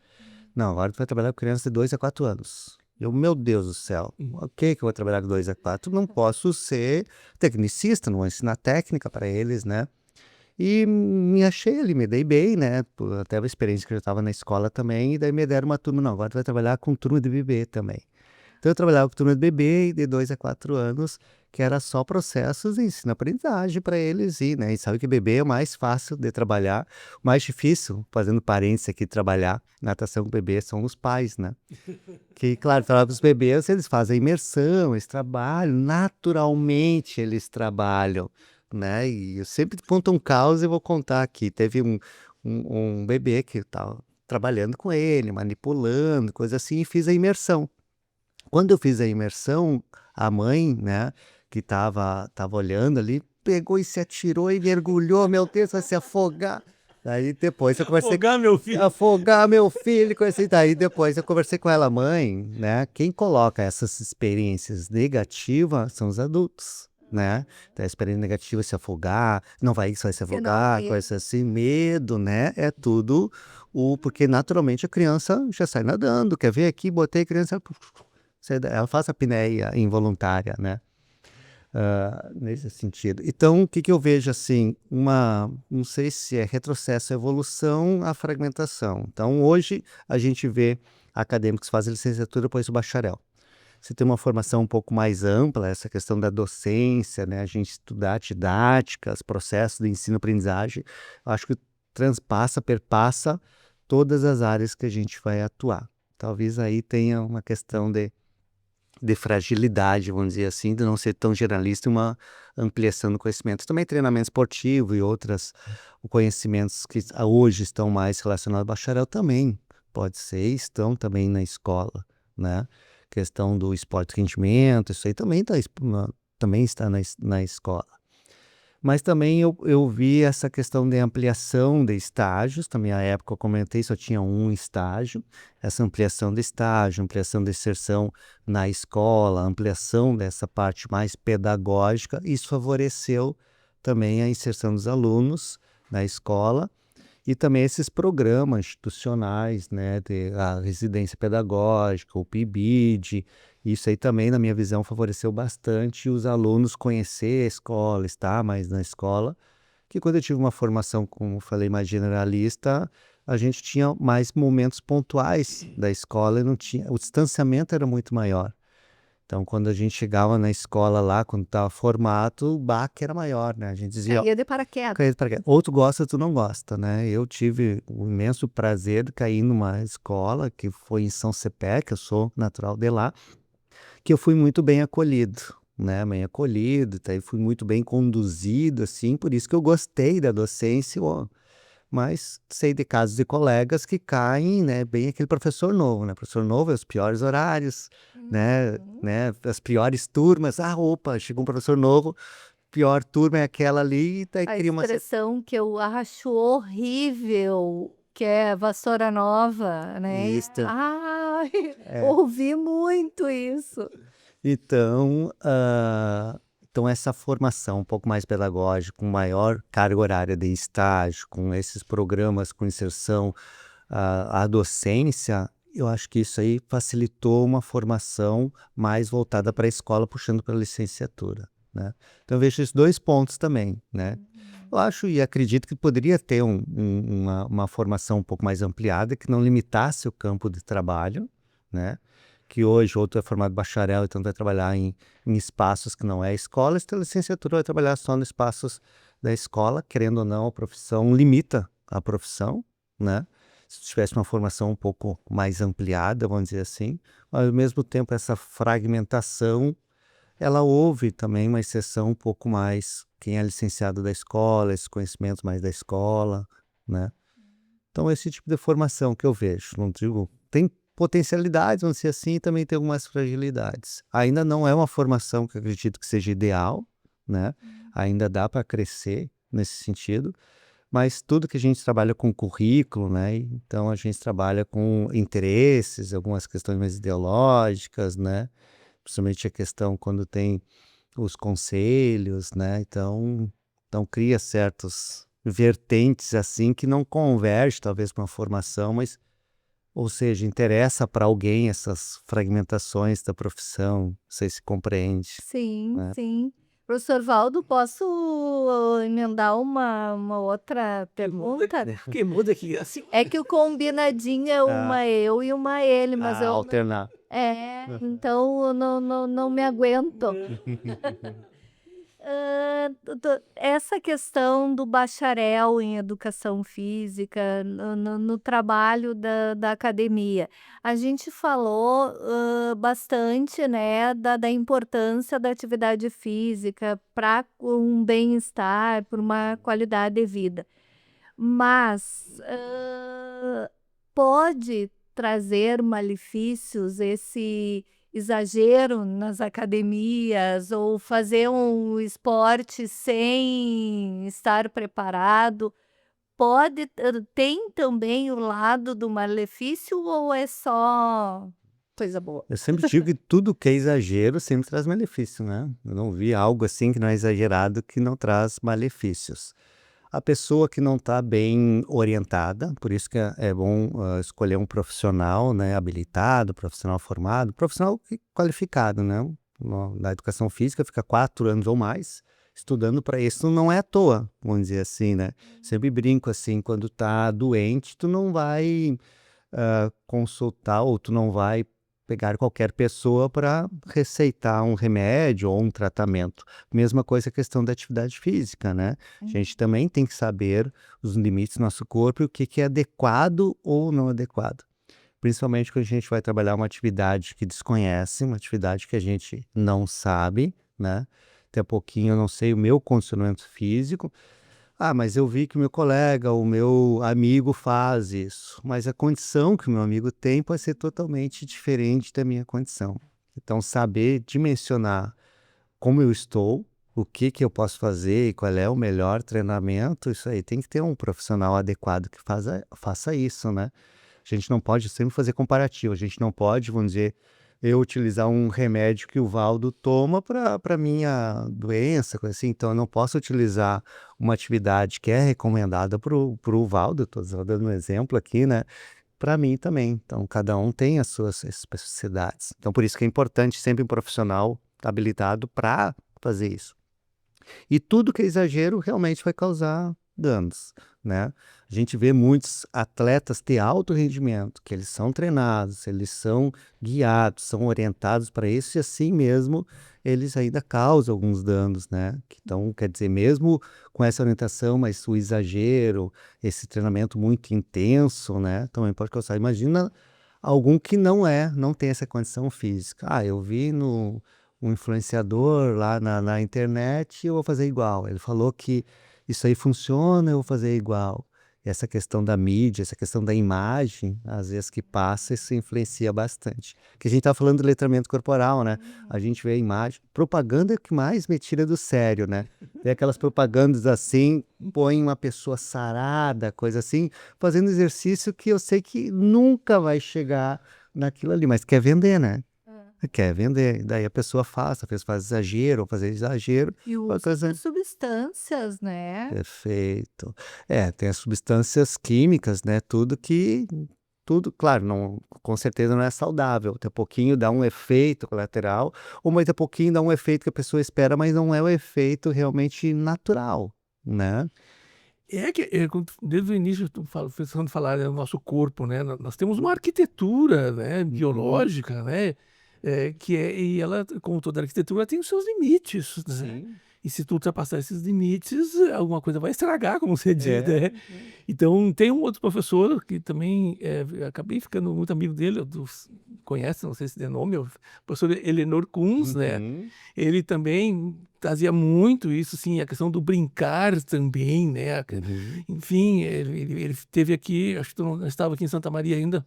Não, agora tu vai trabalhar com crianças de 2 a 4 anos. Meu Deus do céu, o que eu vou trabalhar com 2 a 4? Não posso ser tecnicista, não vou ensinar técnica para eles, né? E me achei ali, me dei bem, né? Até a experiência que eu já estava na escola também, e daí me deram uma turma, não, agora tu vai trabalhar com turma de bebê também. Então eu trabalhava com turma de bebê de 2 a 4 anos, que era só processos de ensino-aprendizagem para eles ir, né? E sabe que bebê é o mais fácil de trabalhar, o mais difícil, fazendo parênteses aqui, trabalhar natação com bebê são os pais, né? Que, claro, para os bebês eles fazem imersão, eles trabalham, naturalmente eles trabalham, né? E eu sempre conto um caos e vou contar aqui. Teve um bebê que estava trabalhando com ele, manipulando, coisa assim, e fiz a imersão. Quando eu fiz a imersão, a mãe, né, que tava olhando ali, pegou e se atirou e mergulhou, meu Deus, vai se afogar. Daí depois eu conversei Afogar meu filho. afogar meu filho, coisa assim. Daí depois eu conversei com ela, mãe, né? Quem coloca essas experiências negativas são os adultos, né? Então, a experiência negativa é se afogar, não vai se afogar, medo. coisa assim, medo, né? É tudo porque naturalmente a criança já sai nadando, quer ver aqui, botei a criança, ela faz a apneia involuntária, né? Nesse sentido. Então, o que eu vejo assim, não sei se é retrocesso, evolução, a fragmentação. Então, hoje a gente vê acadêmicos que fazem licenciatura depois do bacharel. Você tem uma formação um pouco mais ampla, essa questão da docência, né? A gente estudar didáticas, processos de ensino-aprendizagem, acho que perpassa todas as áreas que a gente vai atuar. Talvez aí tenha uma questão de fragilidade, vamos dizer assim, de não ser tão generalista e uma ampliação do conhecimento. Também treinamento esportivo e outros conhecimentos que hoje estão mais relacionados ao bacharel também, pode ser, estão também na escola, né? Questão do esporte de rendimento, isso aí também está na escola. Mas também eu vi essa questão de ampliação de estágios, também na época eu comentei, só tinha um estágio, essa ampliação de estágio, ampliação de inserção na escola, ampliação dessa parte mais pedagógica, isso favoreceu também a inserção dos alunos na escola e também esses programas institucionais, né, a residência pedagógica, o PIBID, isso aí também, na minha visão, favoreceu bastante os alunos conhecer a escola, estar mais na escola, que quando eu tive uma formação, como eu falei, mais generalista, a gente tinha mais momentos pontuais da escola e não tinha, o distanciamento era muito maior. Então, quando a gente chegava na escola lá, quando estava formato, o baque era maior, né? A gente dizia, Caía de paraquedas. cair de paraquedas. Ou tu gosta ou tu não gosta, né? Eu tive o imenso prazer de cair numa escola que foi em São Cepé, que eu sou natural de lá, que eu fui muito bem acolhido, né? Bem acolhido, daí fui muito bem conduzido, assim, por isso que eu gostei da docência, mas sei de casos de colegas que caem, né? Bem aquele professor novo, né? Professor novo é os piores horários, né? As piores turmas. Opa, chegou um professor novo, pior turma é aquela ali, e daí A cria uma... expressão que eu acho horrível, que é vassoura nova, né? Isso. Ai, ouvi muito isso. Então, então essa formação um pouco mais pedagógica, com maior carga horária de estágio, com esses programas com inserção à docência, eu acho que isso aí facilitou uma formação mais voltada para a escola, puxando para a licenciatura, né? Então eu vejo esses dois pontos também, né? Eu acho e acredito que poderia ter uma formação um pouco mais ampliada, que não limitasse o campo de trabalho, né? Que hoje outro é formado bacharel, então vai trabalhar em espaços que não é escola, esta licenciatura vai trabalhar só nos espaços da escola, querendo ou não, a profissão limita a profissão, né? Se tivesse uma formação um pouco mais ampliada, vamos dizer assim, mas ao mesmo tempo essa fragmentação, ela houve também uma exceção um pouco mais, quem é licenciado da escola, esses conhecimentos mais da escola, né? Então esse tipo de formação que eu vejo, não digo, tem potencialidades, vamos dizer assim, e também tem algumas fragilidades. Ainda não é uma formação que eu acredito que seja ideal, né? Ainda dá para crescer nesse sentido, mas tudo que a gente trabalha com currículo, né? Então a gente trabalha com interesses, algumas questões mais ideológicas, né? Principalmente a questão quando tem os conselhos, né? Então cria certos vertentes assim que não converge talvez para uma formação, mas ou seja, interessa para alguém essas fragmentações da profissão, não sei se compreende. Sim, né? sim. Professor Valdo, posso emendar uma outra pergunta? Que muda aqui, assim. É que o combinadinho é uma eu e uma ele, mas eu Alternar. Então eu não me aguento. Essa questão do bacharel em educação física no trabalho da academia. A gente falou bastante, né, da importância da atividade física para um bem-estar, para uma qualidade de vida. Mas pode trazer malefícios esse exagero nas academias ou fazer um esporte sem estar preparado. Tem também o lado do malefício ou é só coisa boa? Eu sempre digo que tudo que é exagero sempre traz malefício, né? Eu não vi algo assim que não é exagerado que não traz malefícios. A pessoa que não está bem orientada, por isso que é bom escolher um profissional, né, habilitado, profissional formado, profissional qualificado, né? Na educação física fica 4 anos ou mais estudando para isso, não é à toa, vamos dizer assim, né? Sempre brinco assim, quando tá doente, tu não vai consultar ou tu não vai pegar qualquer pessoa para receitar um remédio ou um tratamento. Mesma coisa a questão da atividade física, né? A gente também tem que saber os limites do nosso corpo e o que é adequado ou não adequado. Principalmente quando a gente vai trabalhar uma atividade que desconhece, uma atividade que a gente não sabe, né? Até pouquinho eu não sei o meu condicionamento físico. Mas eu vi que o meu colega, o meu amigo faz isso, mas a condição que o meu amigo tem pode ser totalmente diferente da minha condição. Então, saber dimensionar como eu estou, o que eu posso fazer e qual é o melhor treinamento, isso aí tem que ter um profissional adequado que faça isso, né? A gente não pode sempre fazer comparativo, a gente não pode, vamos dizer, eu utilizar um remédio que o Valdo toma para minha doença, coisa assim. Então eu não posso utilizar uma atividade que é recomendada pro Valdo, estou dando um exemplo aqui, né? Para mim também. Então cada um tem as suas especificidades. Então por isso que é importante sempre um profissional habilitado para fazer isso. E tudo que é exagero realmente vai causar danos, né? A gente vê muitos atletas de alto rendimento, que eles são treinados, eles são guiados, são orientados para isso e assim mesmo eles ainda causam alguns danos, né? Então, quer dizer, mesmo com essa orientação, mas o exagero, esse treinamento muito intenso, né? Também pode causar. Imagina algum que não tem essa condição física. Eu vi um influenciador lá na internet, eu vou fazer igual. Ele falou que isso aí funciona, eu vou fazer igual. Essa questão da mídia, essa questão da imagem, às vezes que passa, isso influencia bastante. Que a gente tá falando do letramento corporal, né? A gente vê a imagem. Propaganda é o que mais me tira do sério, né? Tem aquelas propagandas assim, põe uma pessoa sarada, coisa assim, fazendo exercício que eu sei que nunca vai chegar naquilo ali, mas quer vender, né? Quer vender, daí a pessoa faz exagero, ou fazer exagero. E o uso de substâncias, né? Perfeito. Tem as substâncias químicas, né? Tudo, claro, não, com certeza não é saudável. Até pouquinho dá um efeito colateral, ou mais a pouquinho dá um efeito que a pessoa espera, mas não é o efeito realmente natural, né? Desde o início, pensando em falar do nosso corpo, né? Nós temos uma arquitetura, né, biológica, né? E ela, como toda arquitetura, tem os seus limites, né? Sim. E se tu ultrapassar esses limites, alguma coisa vai estragar, como você diz, né? Então, tem um outro professor que também acabei ficando muito amigo dele, conhece, não sei se tem nome, o professor Elenor Kunz, né? Ele também trazia muito isso, assim, a questão do brincar também, né? Enfim, ele esteve aqui, acho que tu não estava aqui em Santa Maria ainda.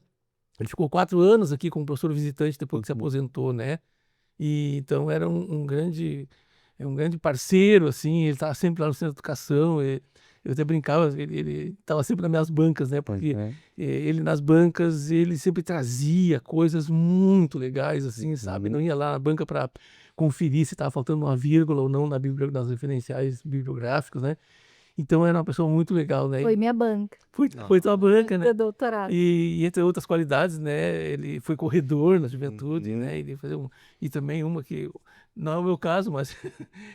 Ele ficou 4 anos aqui como professor visitante depois que se aposentou, né? E então era um grande parceiro, assim. Ele estava sempre lá no centro de educação. Eu até brincava, ele estava sempre nas minhas bancas, né? Porque ele nas bancas, ele sempre trazia coisas muito legais, assim, sabe? Não ia lá na banca para conferir se estava faltando uma vírgula ou não nas referenciais bibliográficos, né? Então era uma pessoa muito legal, né? Foi minha banca Foi tua banca, né? de doutorado. E entre outras qualidades, né? Ele foi corredor na juventude, né? Ele fazia e também uma que não é o meu caso, mas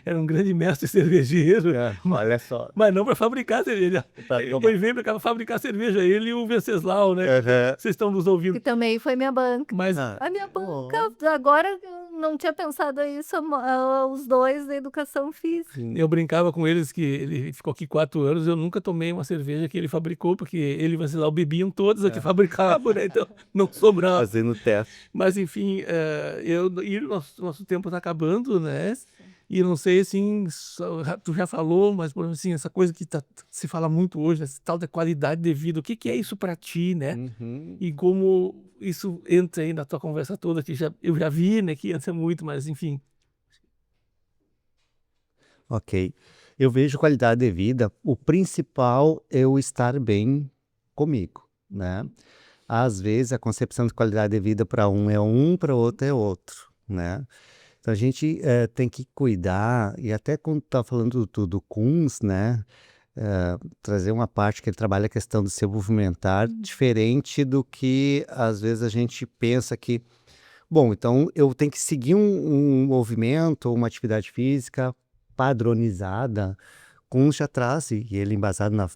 era um grande mestre cervejeiro. Olha só. Mas não para fabricar cerveja. Tá, Ele veio para fabricar cerveja, ele e o Venceslau, né? Vocês estão nos ouvindo. Que também foi minha banca. Mas A minha banca, agora eu não tinha pensado isso, os dois da educação física. eu brincava com eles que ele ficou aqui 4 anos, eu nunca tomei uma cerveja que ele fabricou, porque ele e o Venceslau bebiam todas a que fabricavam, né? Então não sobrava. Fazendo teste. Mas enfim, nosso tempo está acabando, né? E eu não sei, assim, tu já falou, mas por exemplo, assim, essa coisa que se fala muito hoje, essa tal da qualidade de vida, o que é isso para ti, né? E como isso entra aí na tua conversa toda, que eu já vi, né, que entra muito, mas enfim. Ok. Eu vejo qualidade de vida, o principal é o estar bem comigo, né? Às vezes a concepção de qualidade de vida para um, para outro é outro, né? Então a gente tem que cuidar, e até quando tá falando do Kuhns, né? Trazer uma parte que ele trabalha a questão do se movimentar, diferente do que às vezes a gente pensa que, bom, então eu tenho que seguir um movimento ou uma atividade física padronizada. Kuhn já traz, e ele embasado na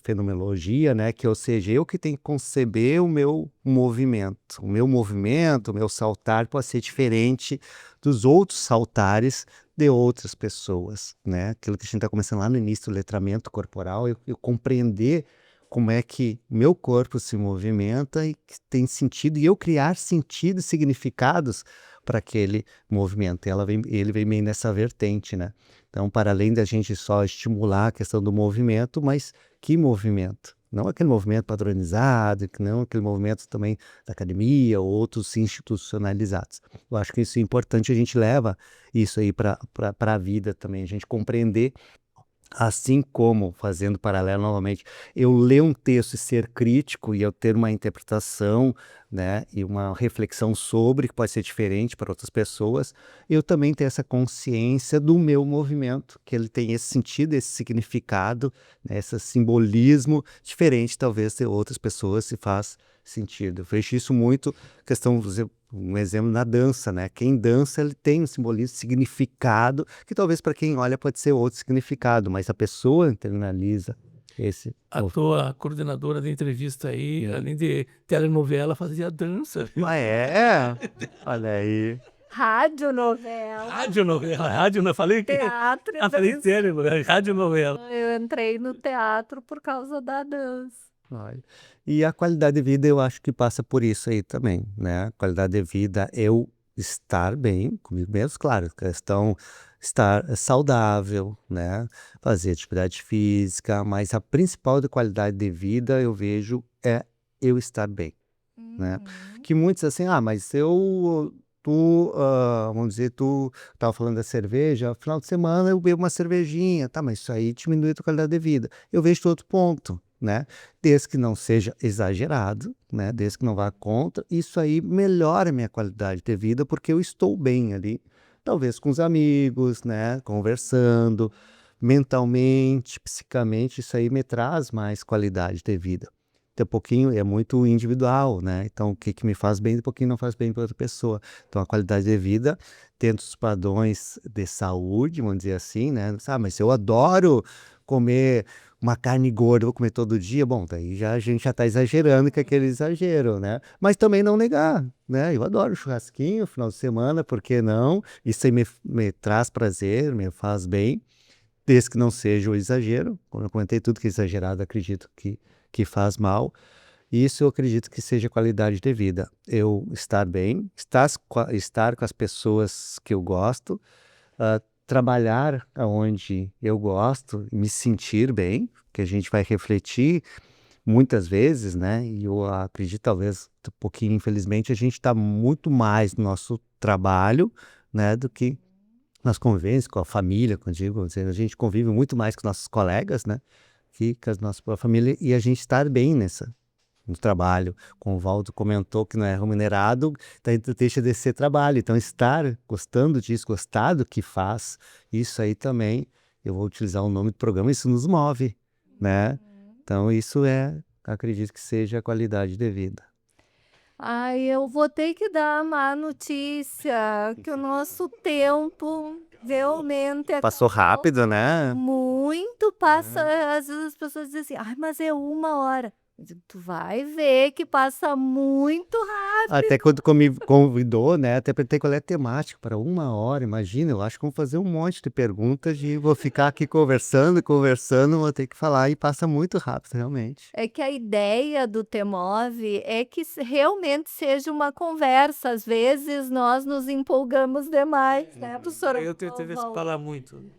fenomenologia, né, que ou seja, eu que tenho que conceber o meu movimento, o meu saltar pode ser diferente dos outros saltares de outras pessoas, né, aquilo que a gente está começando lá no início do letramento corporal, eu compreender como é que meu corpo se movimenta e que tem sentido, e eu criar sentido e significados para aquele movimento. Ele vem meio nessa vertente, né? Então, para além da gente só estimular a questão do movimento, mas que movimento? Não aquele movimento padronizado, não aquele movimento também da academia ou outros institucionalizados. Eu acho que isso é importante, a gente leva isso aí para a vida também, a gente compreender. Assim como, fazendo paralelo novamente, eu ler um texto e ser crítico e eu ter uma interpretação, né, e uma reflexão sobre, que pode ser diferente para outras pessoas, eu também ter essa consciência do meu movimento, que ele tem esse sentido, esse significado, né, esse simbolismo diferente, talvez, de outras pessoas, se faz sentido. Eu vejo isso muito, questão, um exemplo na dança, né? Quem dança, ele tem um simbolismo, significado, que talvez para quem olha pode ser outro significado, mas a pessoa internaliza esse. A tua coordenadora de entrevista aí, além de telenovela, fazia dança. Ah, é? Olha aí. Radionovela. Falei que... Teatro. falei sério, radionovela. Eu entrei no teatro por causa da dança. Olha. E a qualidade de vida eu acho que passa por isso aí também, né? A qualidade de vida é eu estar bem comigo mesmo, claro, questão estar saudável, né? Fazer atividade física, mas a principal de qualidade de vida eu vejo é eu estar bem, né? Que muitos assim, mas vamos dizer, tu estava falando da cerveja, final de semana eu bebo uma cervejinha, tá, mas isso aí diminui a tua qualidade de vida. Eu vejo outro ponto, né? Desde que não seja exagerado, né? Desde que não vá contra, isso aí melhora a minha qualidade de vida, porque eu estou bem ali, talvez com os amigos, né? Conversando, mentalmente, psicamente, isso aí me traz mais qualidade de vida. Um pouquinho é muito individual, né? Então, o que me faz bem, um pouquinho não faz bem para outra pessoa. Então, a qualidade de vida, dentro dos padrões de saúde, vamos dizer assim, né? Mas se eu adoro comer uma carne gorda, vou comer todo dia, bom, daí a gente já está exagerando com aquele exagero, né? Mas também não negar, né? Eu adoro churrasquinho, final de semana, por que não? Isso aí me traz prazer, me faz bem, desde que não seja o exagero. Como eu comentei, tudo que é exagerado, acredito que faz mal. Isso eu acredito que seja qualidade de vida. Eu estar bem, estar com as pessoas que eu gosto, trabalhar onde eu gosto, me sentir bem, que a gente vai refletir muitas vezes, né? E eu acredito, talvez, um pouquinho, infelizmente, a gente está muito mais no nosso trabalho, né, do que nas convivências com a família, quando digo, a gente convive muito mais com nossos colegas, né? Que com a nossa família, e a gente estar bem no trabalho. Como o Valdo comentou que não é remunerado, então deixa de ser trabalho. Então estar gostando disso, gostar do que faz, isso aí também eu vou utilizar o nome do programa, isso nos move, né? Então isso acredito que seja a qualidade de vida. Ai, eu vou ter que dar a má notícia, que o nosso tempo realmente Passou acabou rápido, né? muito, passa, às vezes as pessoas dizem assim, ai, mas é 1 hora. Eu digo, tu vai ver que passa muito rápido. Até quando me convidou, né? Até perguntei qual é a temática para 1 hora. Imagina, eu acho que vamos fazer um monte de perguntas e vou ficar aqui conversando, vou ter que falar e passa muito rápido, realmente. É que a ideia do Temove é que realmente seja uma conversa. Às vezes nós nos empolgamos demais, né, professora? Eu tenho tendência a falar muito.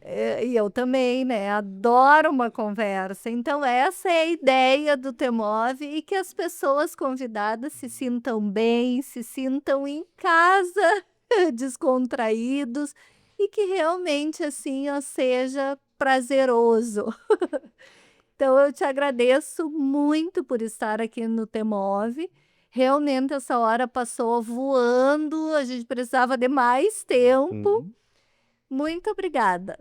E eu também, né? Adoro uma conversa. Então, essa é a ideia do Temove e que as pessoas convidadas se sintam bem, se sintam em casa, descontraídos e que realmente, assim, ó, seja prazeroso. Então, eu te agradeço muito por estar aqui no Temove. Realmente, essa hora passou voando, a gente precisava de mais tempo. Muito obrigada.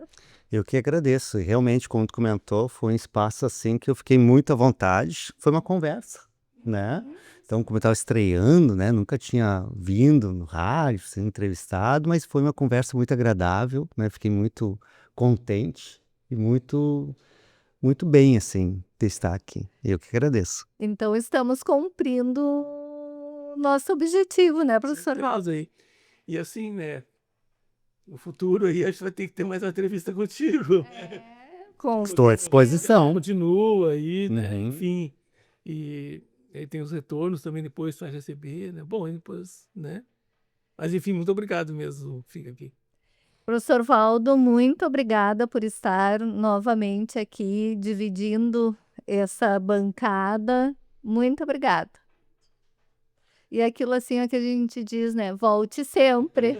Eu que agradeço. E realmente, como tu comentou, foi um espaço assim que eu fiquei muito à vontade. Foi uma conversa, né? Então, como eu estava estreando, né? Nunca tinha vindo no rádio, sendo entrevistado, mas foi uma conversa muito agradável, né? Fiquei muito contente e muito bem, assim, de estar aqui. Eu que agradeço. Então, estamos cumprindo o nosso objetivo, né, professor? Causa aí. E assim, né? No futuro aí a gente vai ter que ter mais uma entrevista contigo. Estou à disposição. Continua aí, né? Uhum. Enfim. E aí tem os retornos também depois tu vai receber, né? Bom, aí depois, né? Mas enfim, muito obrigado mesmo. Fica aqui. Professor Valdo, muito obrigada por estar novamente aqui dividindo essa bancada. Muito obrigada. E aquilo assim é que a gente diz, né? Volte sempre.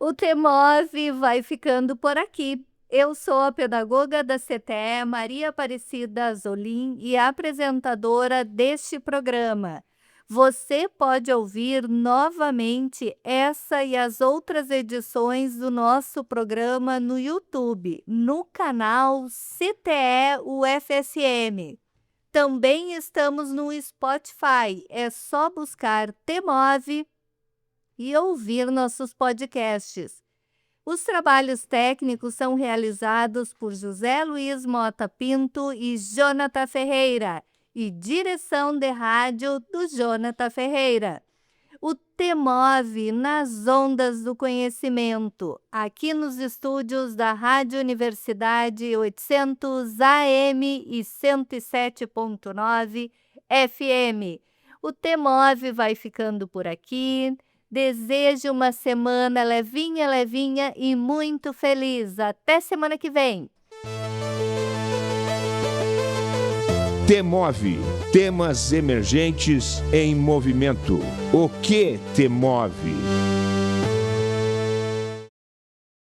O Temove vai ficando por aqui. Eu sou a pedagoga da CTE, Maria Aparecida Azolim, e apresentadora deste programa. Você pode ouvir novamente essa e as outras edições do nosso programa no YouTube, no canal CTE UFSM. Também estamos no Spotify, é só buscar Temove e ouvir nossos podcasts. Os trabalhos técnicos são realizados por José Luiz Mota Pinto e Jonathan Ferreira, e direção de rádio do Jonathan Ferreira. O Temove nas ondas do conhecimento, aqui nos estúdios da Rádio Universidade 800 AM e 107.9 FM. O Temove vai ficando por aqui. Desejo uma semana levinha, levinha e muito feliz. Até semana que vem. Temove, temas emergentes em movimento. O que te move?